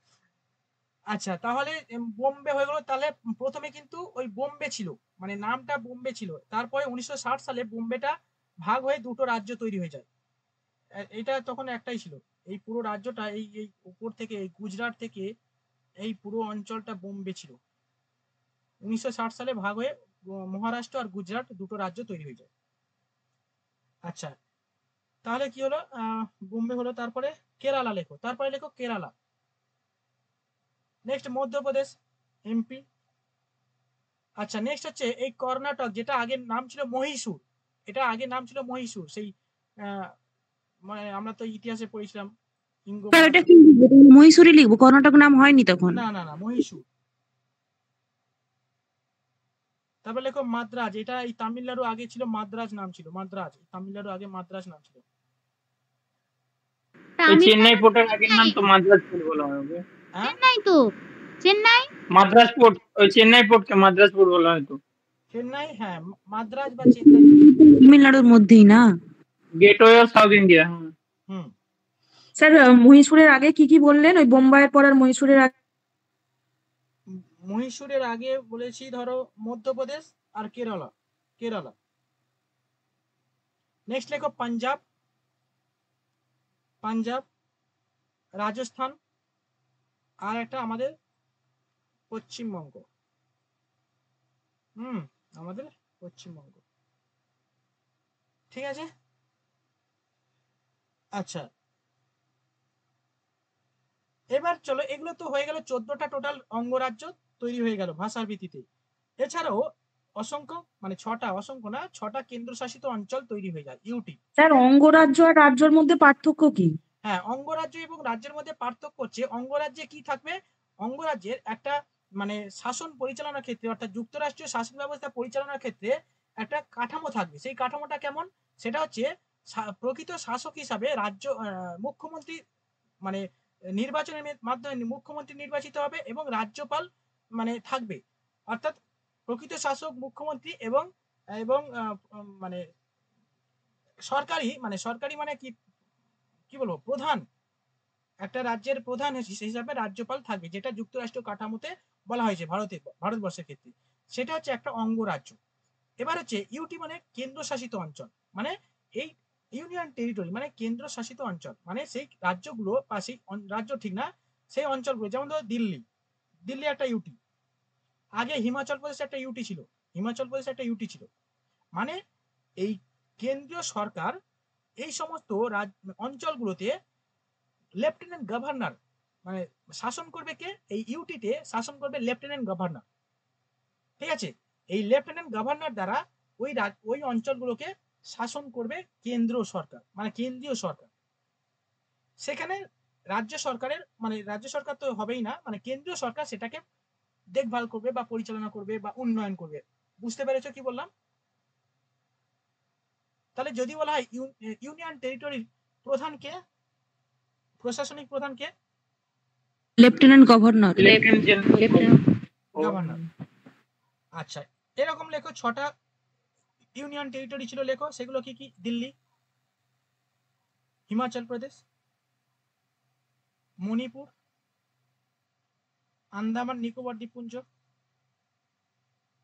আচ্ছা তাহলে বোম্বে হয়ে গেল। তাহলে প্রথমে কিন্তু ওই বোম্বে ছিল, মানে নামটা বোম্বে ছিল, তারপরে 1960 সালে বোম্বেটা ভাগ হয়ে দুটো রাজ্য তৈরি হয়ে যায়। এটা তখন একটাই ছিল, এই পুরো রাজ্যটা এই এই উপর থেকে এই গুজরাট থেকে এই পুরো অঞ্চলটা বোম্বে ছিল। 1960 সালে ভাগ হয়ে মহারাষ্ট্র আর গুজরাট দুটো রাজ্য তৈরি হয়ে যায়। আচ্ছা তাহলে কি হলো, বোম্বে হলো, তারপরে কেরালা লেখো, তারপরে লেখো কেরালা। Next Madhya Pradesh, MP. আচ্ছা নেক্সট হচ্ছে এই কর্ণাটক, যেটা আগের নাম ছিল মহীশূর, এটা আগের নাম ছিল মহীশূর। সেই মানে আমরা তো ইতিহাসে পড়েছিলাম ইঙ্গ, স্যার এটা কি মহীশূরই লিখবো? কর্ণাটক নাম হয়নি তখন? না না না মহীশূর। তারপর লেখো মাদ্রাজ, এটা এই তামিলনাড়ু আগে ছিল মাদ্রাজ নাম ছিল, মাদ্রাজ, তামিলনাড়ু আগে মাদ্রাজ নাম ছিল। ওই চেন্নাই পোর্টের আগের নাম তো মাদ্রাজ পোর্ট বলা হয়। চেন্নাই তো, চেন্নাই। মাদ্রাজ পোর্ট, ওই চেন্নাই পোর্টকে মাদ্রাজ পোর্ট বলা হয় তো। চেন্নাই, হ্যাঁ মাদ্রাজ বা চেন্নাই, তামিলনাড়ুর মধ্যেই না? Gateway of south India. হুম। স্যার মহীশূরের আগে কি কি বললেন? ওই বোম্বাইয়ের পর আর মহীশূরের আগে? মহীশূরের আগে বলেছি ধরো মধ্যপ্রদেশ আর কেরালা, কেরালা। নেক্সট লেখো পাঞ্জাব, পাঞ্জাব, রাজস্থান, আর একটা আমাদের পশ্চিমবঙ্গ। আমাদের পশ্চিমবঙ্গ, ঠিক আছে। আচ্ছা এবার চলো, এগুলো তো হয়ে গেল 14টা টোটাল অঙ্গরাজ্য তৈরি হয়ে গেল ভাষার ভিত্তিতে। এছাড়াও অসংখ্য, মানে 6টা, অসংখ্য না 6টা কেন্দ্রশাসিত অঞ্চল তৈরি হয়ে যায়, ইউটি। স্যার অঙ্গরাজ্য আর রাজ্যের মধ্যে পার্থক্য কি? হ্যাঁ অঙ্গরাজ্য এবং রাজ্যের মধ্যে পার্থক্য হচ্ছে, অঙ্গরাজ্যে কি থাকবে, অঙ্গরাজ্যের একটা মানে শাসন পরিচালনার ক্ষেত্রে, অর্থাৎ যুক্তরাষ্ট্রীয় শাসন ব্যবস্থা পরিচালনার ক্ষেত্রে একটা কাঠামো থাকবে। সেই কাঠামোটা কেমন, সেটা হচ্ছে প্রকৃত শাসক হিসাবে রাজ্য মুখ্যমন্ত্রী, মানে নির্বাচনের মাধ্যমে মুখ্যমন্ত্রী নির্বাচিত হবে এবং রাজ্যপাল মানে থাকবে, অর্থাৎ প্রকৃত শাসক মুখ্যমন্ত্রী এবং এবং মানে সরকারি মানে কি কি বলবো, প্রধান, একটা রাজ্যের প্রধান হিসাবে রাজ্যপাল থাকবে, যেটা যুক্তরাষ্ট্রীয় কাঠামোতে বলা হয়েছে ভারতবর্ষের ক্ষেত্রে, সেটা হচ্ছে একটা অঙ্গরাজ্য। এবার হচ্ছে ইউটি মানে কেন্দ্রশাসিত অঞ্চল, মানে এই ইউনিয়ন টেরিটরি মানে কেন্দ্রশাসিত অঞ্চল, মানে সেই রাজ্যগুলো বা সেই রাজ্য ঠিক না, সেই অঞ্চলগুলো, যেমন ধরো দিল্লি, দিল্লি একটা ইউটি। আগে হিমাচল প্রদেশ একটা ইউটি ছিল, হিমাচল প্রদেশ একটা ইউটি ছিল। মানে এই কেন্দ্রীয় সরকার এই সমস্ত অঞ্চলগুলোতে লেফটেন্যান্ট গভর্নর, মানে শাসন করবে কে, এই ইউটিতে শাসন করবে লেফটেন্যান্ট গভর্নর। ঠিক আছে, এই লেফটেন্যান্ট গভর্নর দ্বারা ওই অঞ্চলগুলোকে শাসন করবে কেন্দ্র সরকার, মানে কেন্দ্রীয় সরকার। সেখানে রাজ্য সরকারের, মানে রাজ্য সরকার তো হবেই না, মানে কেন্দ্রীয় সরকার সেটাকে দেখভাল করবে বা পরিচালনা করবে বা উন্নয়ন করবে। বুঝতে পেরেছো কি বললাম? তাহলে যদি বলা হয় ইউনিয়ন টেরিটরির প্রধান কে, প্রশাসনিক প্রধান কে? Lieutenant governor. গভর্নর। আচ্ছা এরকম লেখো 6টা ইউনিয়ন টেরিটরি ছিল, লেখো সেগুলো কি কি। দিল্লি, হিমাচল প্রদেশ, মণিপুর, আন্দামান নিকোবর দ্বীপপুঞ্জ,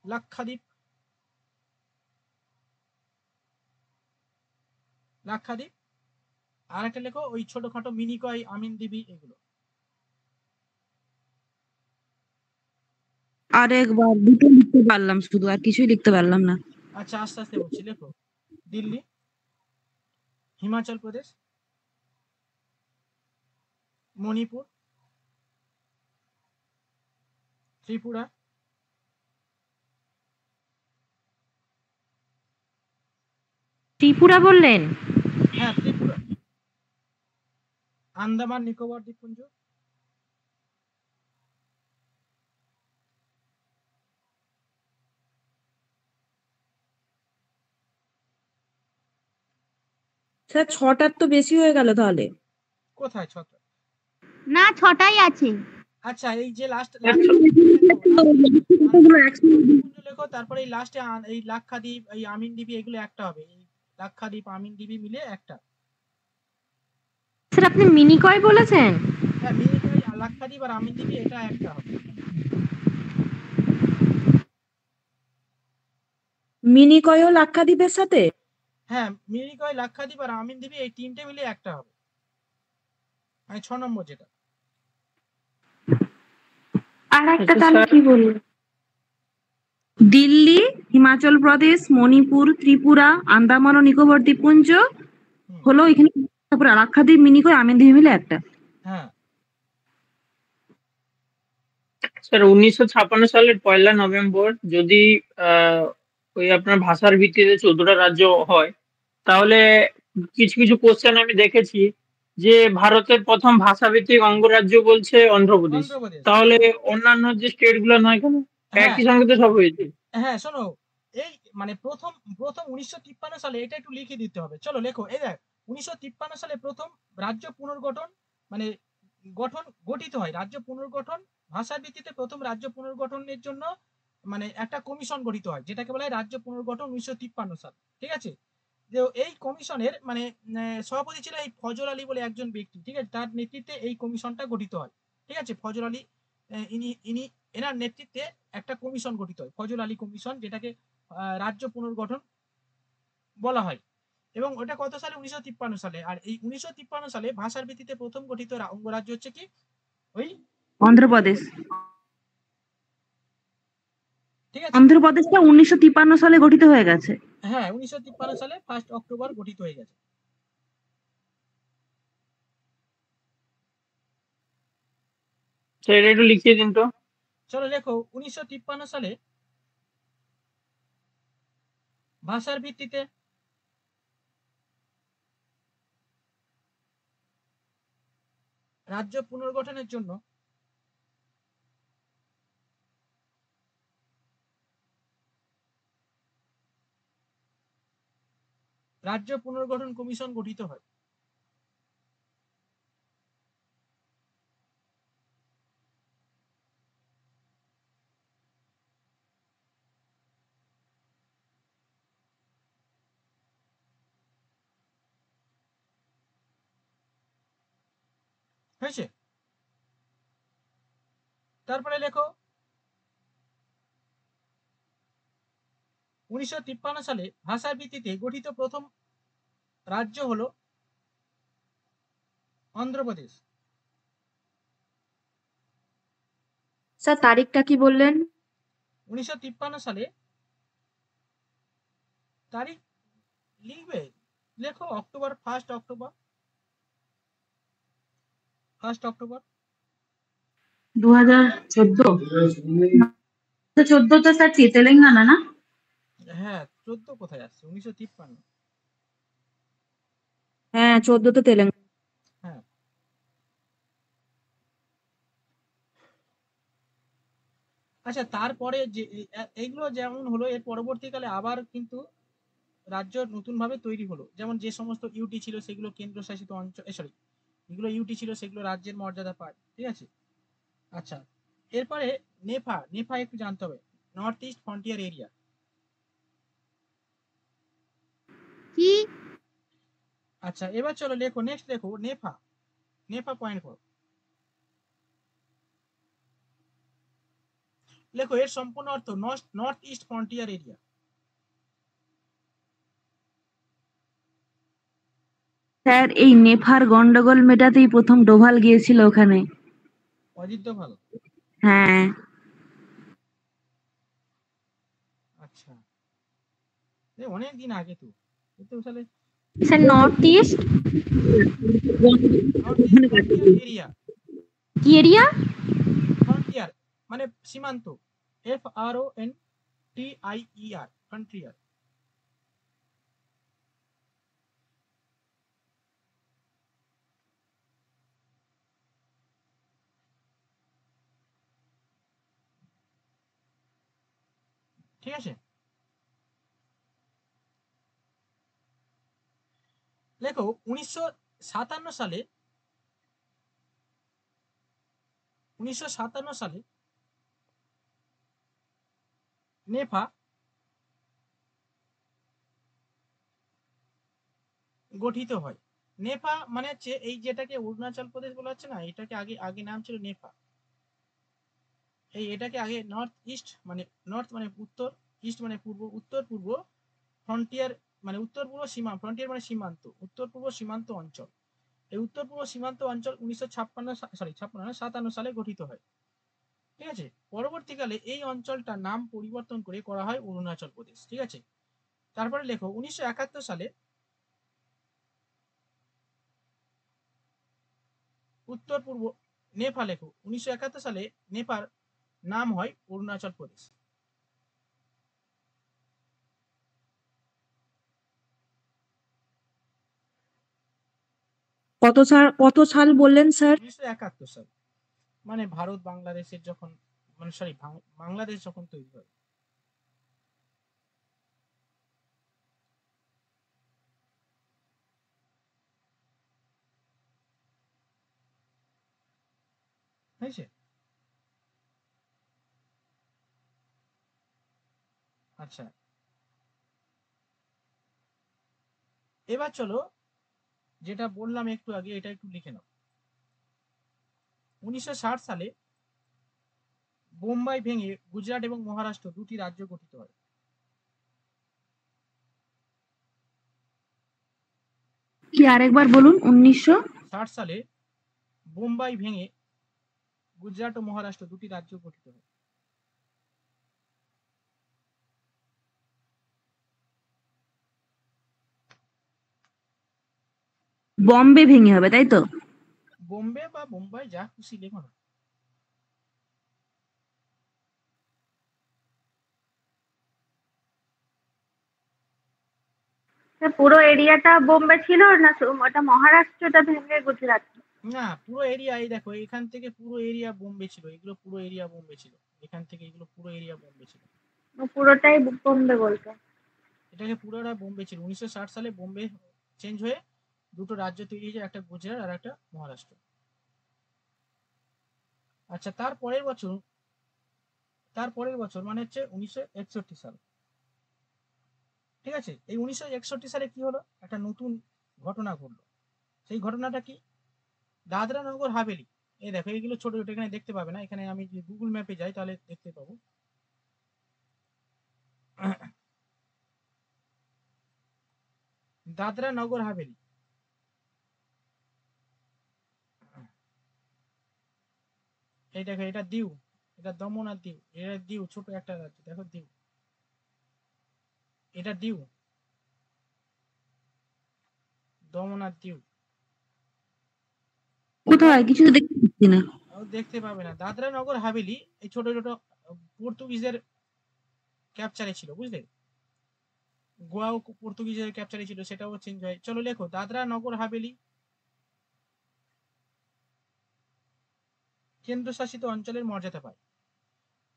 লাক্ষাদ্বীপ, আর একটা লেখো ওই ছোটখাটো মিনিকয়, আমিনদ্বীপী, এগুলো। আরেকবার দুটো লিখতে পারলাম শুধু, আর কিছুই লিখতে পারলাম না। আচ্ছা আস্তে আস্তে বলছি, লেখো দিল্লি, হিমাচল প্রদেশ, মণিপুর, ত্রিপুরা, ত্রিপুরা বললেন? হ্যাঁ ত্রিপুরা, আন্দামান নিকোবর দ্বীপপুঞ্জ, স্যার 6টার তো বেশি হয়ে গেল তাহলে। কোথায় ছটা? না 6টাই আছে। আচ্ছা এই যে লাস্ট লেখো, তারপরে এই লাস্টে এই লাক্ষাদ্বীপ, এই আমিনদ্বীপী, এগুলো একটা হবে। এই লাক্ষাদ্বীপ, আমিনদ্বীপী মিলে একটা। স্যার আপনি মিনিকয় বলেছেন? হ্যাঁ মিনিকয়, লাক্ষাদ্বীপ আর আমিনদ্বীপী এটা একটা হবে। মিনিকয়ও লাক্ষাদ্বীপের সাথে? হ্যাঁ মিনিকয়, লাক্ষাদ্বীপ আর আমিনদ্বীপী এই তিনটে মিলে একটা হবে, মানে 6 নম্বর যেটা। আর একটা তাহলে কি বললেন? দিল্লি, হিমাচল প্রদেশ, মণিপুর, ত্রিপুরা, আন্দামান ও নিকোবর দ্বীপপুঞ্জ হলো এখানে, তারপরে লাক্ষাদ্বীপ, মিনিকয়, আমিনদ্বীপ মিলে একটা। হ্যাঁ স্যার 1956 সালের 1 নভেম্বর যদি ওই আপনার ভাষার ভিত্তিতে 14টা রাজ্য হয়, তাহলে কিছু কিছু কোশ্চেন আমি দেখেছি যে ভারতের প্রথম ভাষাভিত্তিক অঙ্গরাজ্য বলছে অন্ধ্রপ্রদেশ। অন্ধ্রপ্রদেশ। তাহলে অন্যান্য যে স্টেট গুলো নয় কেন? একই সঙ্গে তো সব হয়েছে। হ্যাঁ শোনো, এই মানে প্রথম 1953 সালে, এটা একটু লিখে দিতে হবে। চলো লেখো, এই দেখ 1953 সালে প্রথম রাজ্য পুনর্গঠন মানে গঠিত হয়। রাজ্য পুনর্গঠন ভাষার ভিত্তিতে প্রথম রাজ্য পুনর্গঠনের জন্য মানে একটা কমিশন গঠিত হয়, যেটাকে বলা হয় রাজ্য পুনর্গঠন 1953 সাল। ঠিক আছে? যে এই কমিশনের মানে সভাপতি ছিল এই ফজল আলী বলে একজন ব্যক্তি। ঠিক আছে? তার নেতৃত্বে এই কমিশনটা গঠিত হয়। ঠিক আছে? ফজল আলী, ইনি এনার নেতৃত্বে একটা কমিশন গঠিত হয়, ফজল আলী কমিশন, যেটাকে রাজ্য পুনর্গঠন বলা হয়। এবং ওটা কত সালে? 1953 সালে। আর এই 1953 সালে ভাষার ভিত্তিতে প্রথম গঠিত অঙ্গরাজ্য হচ্ছে কি? ওই অন্ধ্রপ্রদেশ। ঠিক আছে? অন্ধ্রপ্রদেশটা 1953 সালে গঠিত হয়ে গেছে। হ্যাঁ 1953 সালে 1 অক্টোবর গঠিত হয়ে গেছে। সেটা একটু লিখিয়ে দিন তো। চলো লেখো, 1953 সালে ভাষার ভিত্তিতে রাজ্য পুনর্গঠনের জন্য রাজ্য পুনর্গঠন কমিশন গঠিত হয়। হয়েছে? তারপরে লেখো 1953 সালে ভাষার ভিত্তিতে গঠিত প্রথম রাজ্য হলো অন্ধ্রপ্রদেশ। স্যার তারিখটা কি বললেন? 1953 সালে তারিখ লিখবে, লেখো অক্টোবর, 1 অক্টোবর। 2014 তো স্যার তেলেঙ্গানা না? হ্যাঁ 14 কোথায় আসছে? 1953। হ্যাঁ 14 তো তেলেঙ্গানা। হ্যাঁ আচ্ছা, তারপরে যে এইগুলো যেমন হলো, এর পরবর্তীকালে আবার কিন্তু রাজ্য নতুন ভাবে তৈরি হলো। যেমন যে সমস্ত ইউটি ছিল সেগুলো কেন্দ্রশাসিত অঞ্চল, সরি যেগুলো ইউটি ছিল সেগুলো রাজ্যের মর্যাদা পায়। ঠিক আছে? আচ্ছা এরপরে নেফা একটু জানতে হবে, নর্থ ইস্ট ফ্রন্টিয়ার এরিয়া। কি? আচ্ছা এবার চলো লেখো, নেক্সট লেখো নেফা। নেফা পয়েন্ট করো, লেখো এর সম্পূর্ণ অর্থ north east frontier area. Sir এই নেফার গন্ডগোল মেটাতেই প্রথম ডোভাল গিয়েছিল ওখানে। অজিত দোভাল? হ্যাঁ। আচ্ছা অনেক দিন আগে তো, তো তাহলে স্যার নর্থ ইস্ট এরিয়া। কি এরিয়া? ফ্রন্টিয়ার মানে সীমান্ত, FRONTIER, ফ্রন্টিয়ার। ঠিক আছে, লেখো 1957 সালে 1957 সালে নেফা গঠিত হয়। নেফা মানে হচ্ছে এই যেটাকে অরুণাচল প্রদেশ বলা হচ্ছে না, এটাকে আগে আগে নাম ছিল নেফা। এটাকে আগে নর্থ ইস্ট মানে নর্থ মানে উত্তর, ইস্ট মানে পূর্ব, উত্তর পূর্ব ফ্রন্টিয়ার মানে উত্তর পূর্ব সীমা, ফ্রন্টিয়ার মানে সীমান্ত, উত্তর পূর্ব সীমান্ত অঞ্চল। এই উত্তর পূর্ব সীমান্ত অঞ্চল 57 সালে গঠিত হয়। ঠিক আছে, পরবর্তীকালে এই অঞ্চলটার নাম পরিবর্তন করে করা হয় অরুণাচল প্রদেশ। ঠিক আছে, তারপরে লেখো 1971 সালে উত্তর পূর্ব নেপা, লেখো 1971 সালে নেপার নাম হয় অরুণাচল প্রদেশ। কত সাল বললেন স্যার? 1971 সাল, মানে ভারত বাংলাদেশের যখন মানে সরি বাংলাদেশ যখন তৈরি হয়। হয়েছে? আচ্ছা এবার চলো যেটা বললাম একটু আগে এটা একটু লিখে নাও। 1960 সালে বোম্বাই ভেঙে গুজরাট এবং মহারাষ্ট্র দুটি রাজ্য গঠিত হয়। কি আরেকবার বলুন? 1960 সালে বোম্বাই ভেঙে গুজরাট ও মহারাষ্ট্র দুটি রাজ্য গঠিত হয়। বম্বে ভেঙে হবে তাই তো? বোম্বে বা বোম্বাই যা খুশি লেখো না। পুরো এরিয়াটা বোম্বে ছিল না, ওটা মহারাষ্ট্রটা ভেঙে গুজরাট? না পুরো এরিয়া, এই দেখো এখান থেকে পুরো এরিয়া বোম্বে ছিল, এগুলো পুরো এরিয়া বোম্বে ছিল, এখান থেকে এগুলো পুরো এরিয়া বোম্বে ছিল। পুরোটাই বোম্বে বলতে? এটাকে পুরোটা বোম্বে ছিল। 1960 সালে বোম্বে চেঞ্জ হয়ে দুটো রাজ্য তৈরি হয়েছে, একটা গুজরাট আর একটা মহারাষ্ট্র। আচ্ছা তারপরের বছর মানে হচ্ছে 1961 সাল। ঠিক আছে, এই 1961 সালে কি হলো, একটা নতুন ঘটনা ঘটলো। সেই ঘটনাটা কি, দাদরা নগর হাভেলি, এই দেখো এইগুলো ছোট ছোট, এখানে দেখতে পাবে না, এখানে আমি যদি গুগল ম্যাপে যাই তাহলে দেখতে পাবো। দাদরা নগর হাভেলি, এই দেখো এটা দিউ, এটা দমন আর দিউ, এটা দিউ ছোট একটা রাজ্য, দেখো দিউ, এটা দিউ, দমন আর দিউ। কোথায়? কিছু তো দেখতে পাচ্ছি না। দেখতে পাবে না। দাদরা নগর হাভেলি এই ছোট ছোট পর্তুগিজের ক্যাপচারে ছিল, বুঝলে, গোয়াও পর্তুগিজের ক্যাপচারে ছিল, সেটাও চেঞ্জ হয়। চলো লেখো দাদরা নগর হাভেলি কেন্দ্রশাসিত অঞ্চলের মর্যাদা পায়,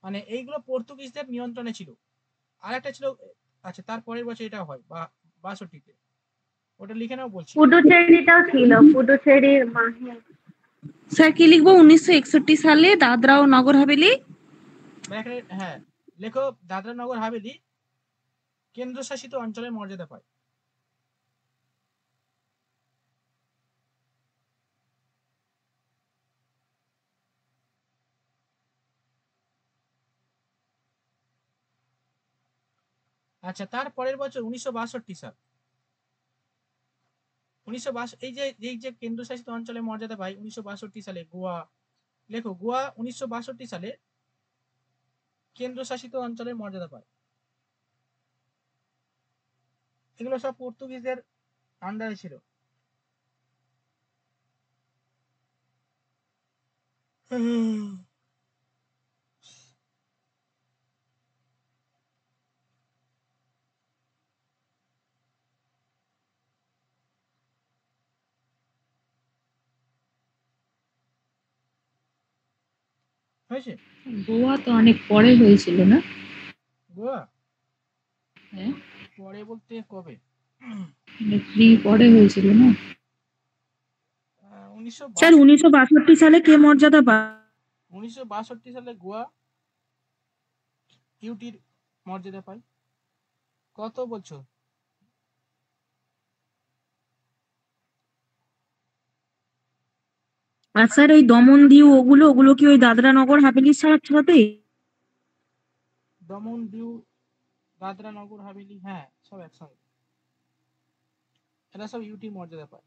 মানে এইগুলো পর্তুগিজদের নিয়ন্ত্রণে ছিল। আর একটা ছিল, আচ্ছা তারপরের বছর এটা হয় বা 62-তে, ওটা লিখে নাও বলছি। পুডুচেরিটাও ছিল, পুডুচেরির মাহে। স্যার কি লিখবো? 1961 সালে দাদরা ও নগর হাভেলি, হ্যাঁ লেখো দাদরা নগর হাভেলি কেন্দ্রশাসিত অঞ্চলের মর্যাদা পায়। আচ্ছা, তার পরের বছর 1962 সাল, 1962 এই যে কেন্দ্রশাসিত অঞ্চলের মর্যাদা পায় 1962 সালে গোয়া। লেখো, গোয়া 1962 সালে কেন্দ্রশাসিত অঞ্চলের মর্যাদা পায়। এগুলো সব পর্তুগিজদের আন্ডারে ছিল। হয়েছে? গোয়া তো অনেক পরে হয়েছিল না? গোয়া হ্যাঁ, পরে বলতে কবে? পরে হয়েছিল না? স্যার 1962 সালে কে মর্যাদা পায়? 1962 সালে গোয়া ইউটির মর্যাদা পায়। কত বছর? আর স্যার ওই দমন দিউ ওগুলো কি ওই দাদরা নগর হাভেলির সাথেই? দমন দিউ, দাদরা নগর হাভেলি, হ্যাঁ সব একসঙ্গে, এরা সব ইউটি মর্যাদা পায়।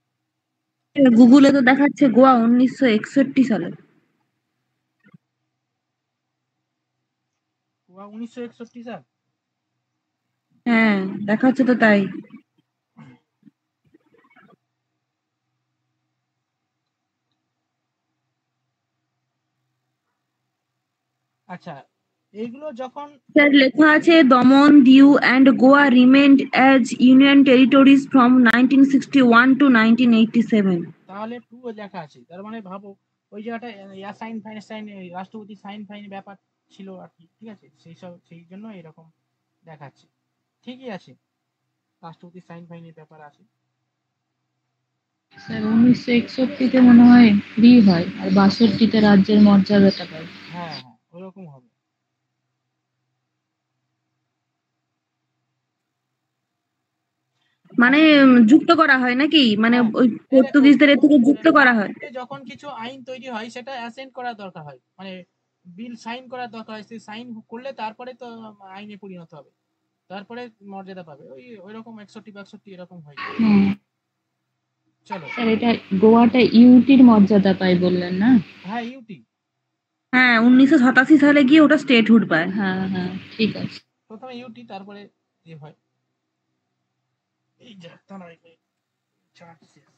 গুগলে তো দেখাচ্ছে গোয়া 1961 সালে। গোয়া 1961 সাল? হ্যাঁ দেখাচ্ছে তো তাই। আচ্ছা, এইগুলো যখন স্যার লেখা আছে Daman Diu and Goa remained as union territories from 1961 to 1987। তাহলে টু লেখা আছে, তার মানে ভাবো ওই জায়গাটা সাইন ফাইন রাষ্ট্রপতি সাইন ফাইন ব্যাপার ছিল আর কি, ঠিক আছে, সেই জন্য এরকম দেখাচ্ছে। ঠিকই আছে, রাষ্ট্রপতি সাইন ফাইনের ব্যাপার আছে। স্যার 1961-তে মনে হয় ফ্রি হয়, আর 62-তে রাজ্যের মর্যাদাটা পায়। হ্যাঁ হ্যাঁ, ওরকম হবে। মানে যুক্ত করা হয় নাকি, মানে হ্যাঁ, ওই পর্তুগিজদের এর থেকে যুক্ত করা হয়। যখন কিছু আইন তৈরি হয় সেটা অ্যাসেন্ট করার দরকার হয়, মানে বিল সাইন করার দরকার হয়, সেই সাইন করলে তারপরে তো আইনে পরিণত হবে, তারপরে মর্যাদা পাবে। ওই রকম 61-62 এরকম হয়। হুম। চলো স্যার এটা গোয়াটা ইউটির মর্যাদা পায় বললেন না? হ্যাঁ, ইউটি হ্যাঁ 1987 সালে গিয়ে ওটা স্টেটহুড পায়। হ্যাঁ হ্যাঁ, ঠিক আছে। প্রথমে ইউটি, তারপরে যে হয় এই যে তারাই চার্জ শেষ।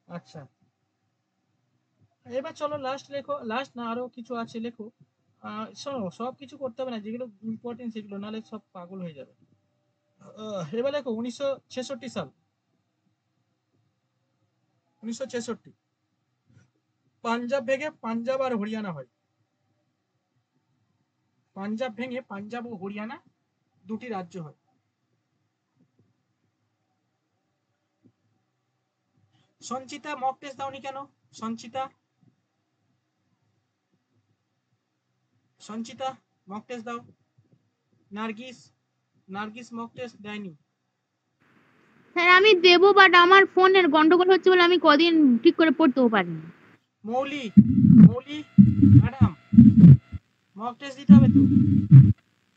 আচ্ছা, এবার চলো লাস্ট লেখো, লাস্ট না আরো কিছু আছে লেখো। শোনো, সব কিছু করতে হবে না, যেগুলো ইম্পর্টেন্ট সেগুলো, নাহলে সব পাগল হয়ে যাবে। এবার লেখো 1966 সাল, 1966 পাঞ্জাব ভেঙে পাঞ্জাব আর হরিয়ানা হয়। পাঞ্জাব ভেঙে পাঞ্জাব ও হরিয়ানা দুটি রাজ্য হয়। সঞ্চিতা মক টেস্ট দাওনি কেন? সঞ্চিতা মক টেস্ট দাও। নার্গিস মক টেস্ট দেয়নি। স্যার আমি দেবো, বাট আমার ফোনের গন্ডগোল হচ্ছে বলে আমি কদিন ঠিক করে পড়তেও পারিনি। মৌলি ম্যাডাম মক টেস্ট দিতে হবে তো।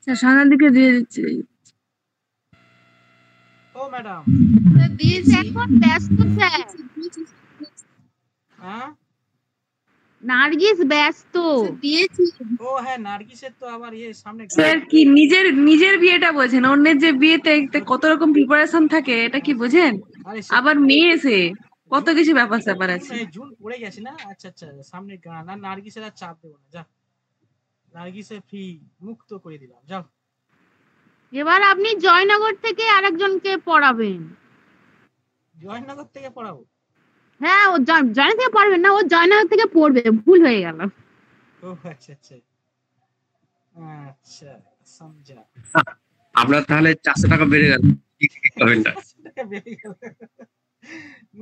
স্যার সামনের দিকে দিয়ে দিচ্ছি। ও ম্যাডাম এখন ব্যস্ত স্যার। হ্যাঁ, নার্গিস ব্যস্ত দিয়েছি। ও হ্যাঁ, নার্গিসের তো আবার সামনে স্যার কি নিজের বিয়েটা বোঝেন, অন্যের যে বিয়েতে কত রকম প্রিপারেশন থাকে এটা কি বোঝেন? আবার মেয়ে এসে কত কিছু ব্যাপার স্যাপার আছে। জুন পড়ে গেছে না। আচ্ছা আচ্ছা, সামনে গান, আর নার্গিসের আর চাপ দেবো না, যা নার্গিসের ফ্রি মুক্ত করে দিলাম, যাও। এবার আপনি জয়নগর থেকে আরেকজনকে পড়াবেন। জয়নগর থেকে পড়াবো? হ্যাঁ, ও জয়নগর থেকে পড়বেন না, ও জয়নগর থেকে পড়বে, ভুল হয়ে গেল। ও আচ্ছা আচ্ছা আচ্ছা, সমঝা। আপনার তাহলে 400 টাকা বেড়ে গেল।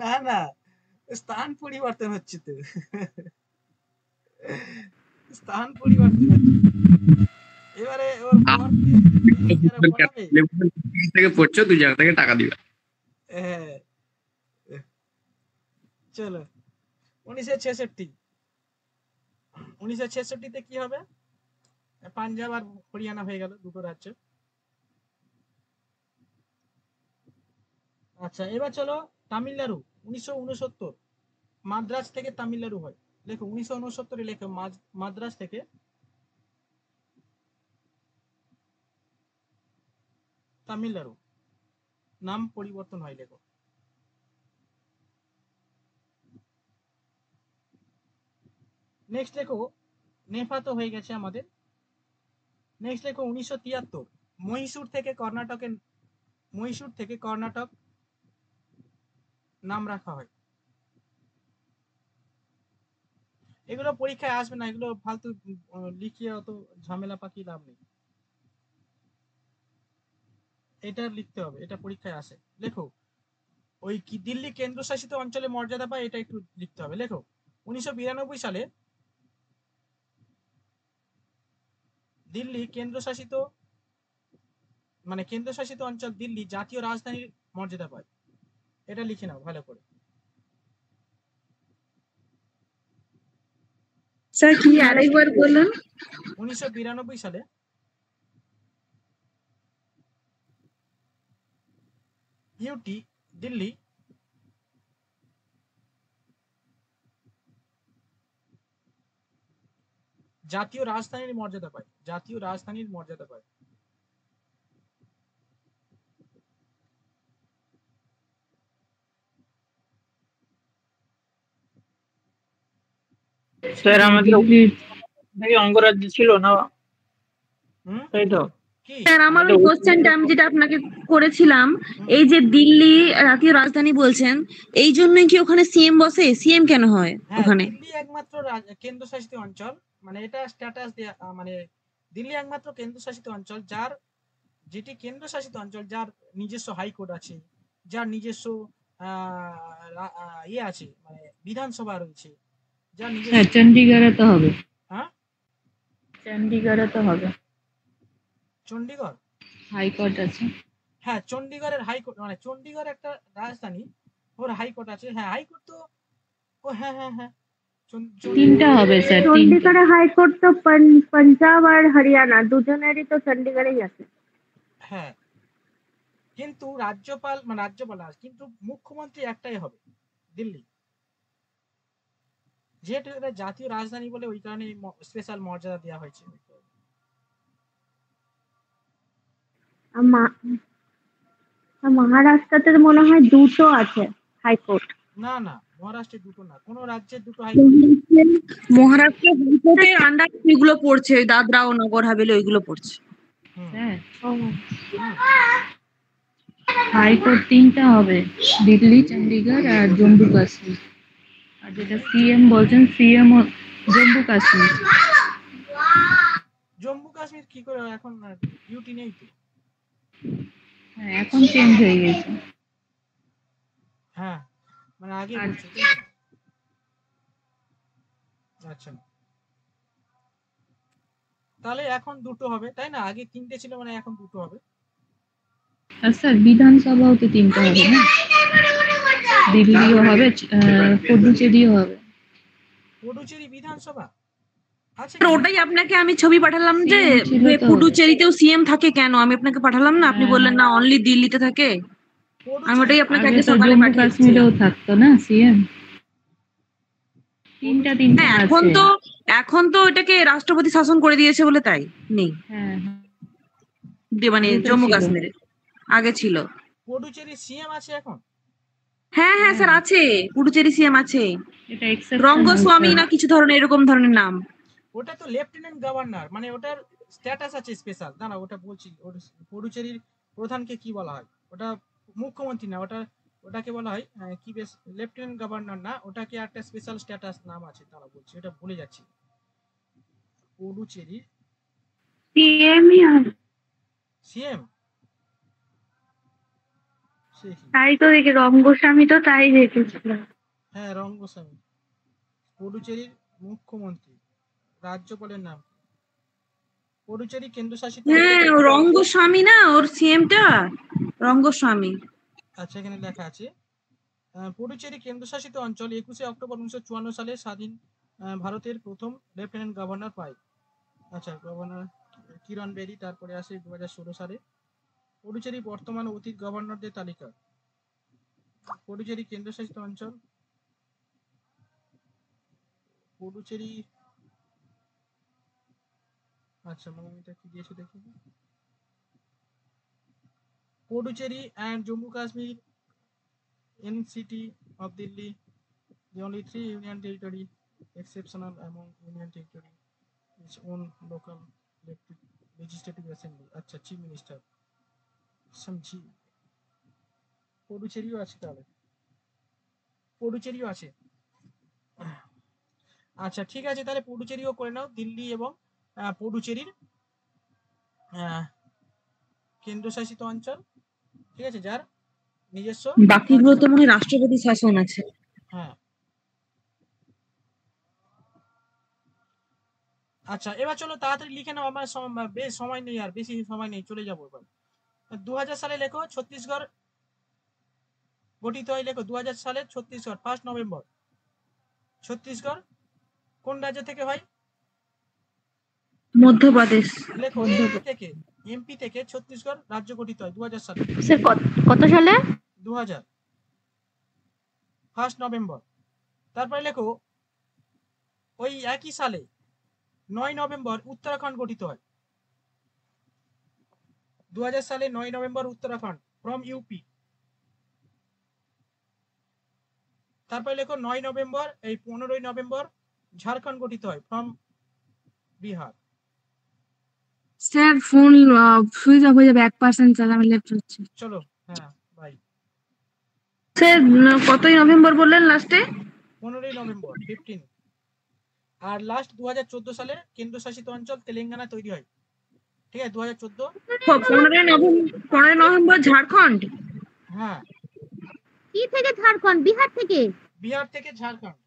না না, স্থান পরিবর্তন হচ্ছে তো, স্থান পরিবর্তন হচ্ছে। এবারে ওর থেকে পড়ছো, 2 জায়গা থেকে টাকা দিবে। হ্যাঁ, চলো 1966 1966 কি হবে? পাঞ্জাব আর হরিয়ানা হয়ে গেল দুটো রাজ্য। আচ্ছা এবার চলো তামিলনাড়ু 1969 মাদ্রাজ থেকে তামিলনাড়ু হয়। লেখো 1969 লেখো মাদ্রাজ থেকে তামিলনাড়ু নাম পরিবর্তন হয়। লেখো নেক্সট লেখো নেফা তো হয়ে গেছে আমাদের। নেক্সট লেখো 1973 মহীশূর থেকে কর্ণাটক নাম রাখা হয়। এগুলো পরীক্ষায় আসবে না, এগুলো ফালতু লিখিয়ে অত ঝামেলা পাকি লাভ নেই, এটা লিখতে হবে, এটা পরীক্ষায় আসে। লেখো ওই কি দিল্লি কেন্দ্রশাসিত অঞ্চলে মর্যাদা পায়, এটা একটু লিখতে হবে। লেখো 1992 সালে দিল্লি কেন্দ্রশাসিত অঞ্চল দিল্লি জাতীয় রাজধানীর মর্যাদা পায়, এটা লিখে নাও ভালো করে। স্যার কি আরেকবার বলুন? 1992 সালে ইউটি দিল্লি জাতীয় রাজধানীর মর্যাদা পায়, স্যার আমাদের অঙ্গরাজ্য ছিল না, তাই তো? স্যার আমার ওই কোশ্চেনটা আমি যেটা আপনাকে করেছিলাম, এই যে দিল্লি জাতীয় রাজধানী বলছেন, এই জন্যই কি ওখানে সিএম বসে? সিএম কেন হয় ওখানে? দিল্লি একমাত্র কেন্দ্রশাসিত অঞ্চল, মানে এটা স্ট্যাটাস দেয়া, মানে দিল্লি একমাত্র কেন্দ্রশাসিত অঞ্চল যার নিজস্ব হাইকোর্ট আছে, যার নিজস্ব ইয়ে আছে, মানে বিধানসভা রয়েছে, যার নিজস্ব। হ্যাঁ চণ্ডীগড়ে তো হবে। হ্যাঁ চণ্ডীগড়ে তো হবে, চণ্ডীগড় হাইকোর্ট আছে। হ্যাঁ চণ্ডীগড়ের হাইকোর্ট, মানে চণ্ডীগড় একটা রাজধানী, ওর হাইকোর্ট আছে। হ্যাঁ হাইকোর্ট তো হ্যাঁ তিনটা হবে স্যার, চণ্ডীগড়ের হাইকোর্ট তো পাঞ্জাব আর হরিয়ানা দুজনেরই তো চণ্ডীগড়েই আছে। হ্যাঁ কিন্তু রাজ্যপাল কিন্তু মুখ্যমন্ত্রী একটাই হবে দিল্লি, যেহেতু এটা জাতীয় রাজধানী বলে ওই কারণে স্পেশাল মর্যাদা দেওয়া হয়েছে। মহারাষ্ট্রতে মনে হয় দুটো আছে হাইকোর্ট। না মহারাষ্ট্রে দুটো না, কোন রাজ্যের দুটো হাইকোর্ট। মহারাষ্ট্র হাইকোর্টের আন্ডার এগুলো পড়ছে, ওই দাদরা ও নগর হাভেলি ওইগুলো পড়ছে। হ্যাঁ হাইকোর্ট তিনটা হবে, দিল্লি, চণ্ডীগড় আর জম্মু কাশ্মীর। আর যেটা সিএম বলছেন, সিএম জম্মু কাশ্মীর। জম্মু কাশ্মীর কি করে এখন ডিউটি নেই তো? হ্যাঁ এখন চেঞ্জ হয়ে গেছে। হ্যাঁ মানে আগে বলছে। আচ্ছা তাহলে এখন দুটো হবে তাই না? আগে তিনটে ছিল, মানে এখন দুটো হবে। আর স্যার বিধানসভাও তো তিনটা হবে না? দিল্লিও হবে, পুডুচেরিও হবে। পুডুচেরি বিধানসভা আছে? ওটাই আপনাকে আমি ছবি পাঠালাম যে পুডুচেরিতেও সিএম থাকে কেন, আমি আপনাকে পাঠালাম না, আপনি বললেন না অনলি দিল্লিতে থাকে। আমি ওটাই আপনাকে আগে সকালে জম্মু কাশ্মীরেও থাকতো না সিএম? তিনটা এখন তো এটাকে রাষ্ট্রপতি শাসন করে দিয়েছে বলে তাই নেই। হ্যাঁ মানে জম্মু কাশ্মীরে আগে ছিল। পুডুচেরি সিএম আছে এখন? হ্যাঁ স্যার আছে, পুডুচেরি সিএম আছে, এটা এক্সেপশন। রঙ্গস্বামী না কিছু ধরনের এরকম ধরনের নাম। ওটা তো লেফটেন্যান্ট গভর্নর, মানে ওটার স্ট্যাটাস আছে স্পেশাল। দাঁড়া ওটা বলছি, পুডুচেরির প্রধানকে কি বলা হয়? ওটা মুখ্যমন্ত্রী না, ওটাকে বলা হয় কি বেশ, লেফটেন্যান্ট গভর্নর না, ওটাকে একটা স্পেশাল স্ট্যাটাস নাম আছে, তারা বলছি, ওটা ভুলে যাচ্ছি। পুডুচেরি সিএম তাই তো দেখি, রঙ্গস্বামী তো তাই দেখেছিলাম। হ্যাঁ রঙ্গস্বামী পুডুচেরির মুখ্যমন্ত্রী। রাজ্যপালের নাম পুডুচেরি কেন্দ্রশাসিত। হ্যাঁ রঙ্গস্বামী না ওর সিএমটা, রঙ্গস্বামী। আচ্ছা এখানে লেখা আছে পুডুচেরি কেন্দ্রশাসিত অঞ্চল 21 অক্টোবর 1954 সালে স্বাধীন ভারতের প্রথম লেফটেন্যান্ট গভর্নর পায়। আচ্ছা গভর্নর কিরণ বেরি, তারপরে আসে 2016 সালে। পুডুচেরি বর্তমান অতীত গভর্নরদের তালিকা। পুডুচেরি কেন্দ্রশাসিত অঞ্চল, পুডুচেরি, আচ্ছা এটা কি দিয়েছে দেখি। Puducherry and Jammu Kashmir NCT of Delhi, the only 3 union territory exceptional among union territory, its own local legislative assembly. আচ্ছা চিফ মিনিস্টার সমঝি। পুডুচেরিও আছে, তাহলে পুডুচেরিও আছে। আচ্ছা ঠিক আছে, তাহলে পুডুচেরিও করে নাও। দিল্লি এবং পুডুচেরির কেন্দ্রশাসিত অঞ্চল, ঠিক আছে, যার নিজস্ব বাকিগুলো তো মনে হয় রাষ্ট্রপতি শাসন আছে। হ্যাঁ আচ্ছা এবার চলো তাড়াতাড়ি লিখে নাও, আমার বেশ সময় নেই, আর বেশি সময় নেই, চলে যাবো এবার। 2000 সালে লেখো ছত্তিশগড় গঠিত হয়, লেখো 2000 সালে ছত্তিশগড় 1 নভেম্বর। ছত্তিশগড় কোন রাজ্য থেকে হয়? মধ্যপ্রদেশ। লেখো এমপি থেকে ছত্তিশগড় রাজ্য গঠিত হয় 2000 সালে। স্যার কত সালে? 2000 1 নভেম্বর। তারপরে লেখো ওই একই সালে 9 নভেম্বর উত্তরাখণ্ড গঠিত হয়। 2000 সালে 9 নভেম্বর উত্তরাখণ্ড ফ্রম ইউপি। তারপরে লেখো 9 নভেম্বর 15 নভেম্বর ঝাড়খণ্ড গঠিত হয় from Bihar. Sir phone switch off হয়ে যাবে 1% স্যার, আমি লেফট হচ্ছে। চলো হ্যাঁ বাই। স্যার কতই নভেম্বর বললেন লাস্টে? 15 নভেম্বর 15। আর লাস্ট 2014 সালে কেন্দ্রশাসিত অঞ্চল তেলেঙ্গানা তৈরি হয়, ঠিক আছে 2014। 15 নভেম্বর ঝাড়খণ্ড। হ্যাঁ কি থেকে ঝাড়খণ্ড? বিহার থেকে? বিহার থেকে ঝাড়খণ্ড।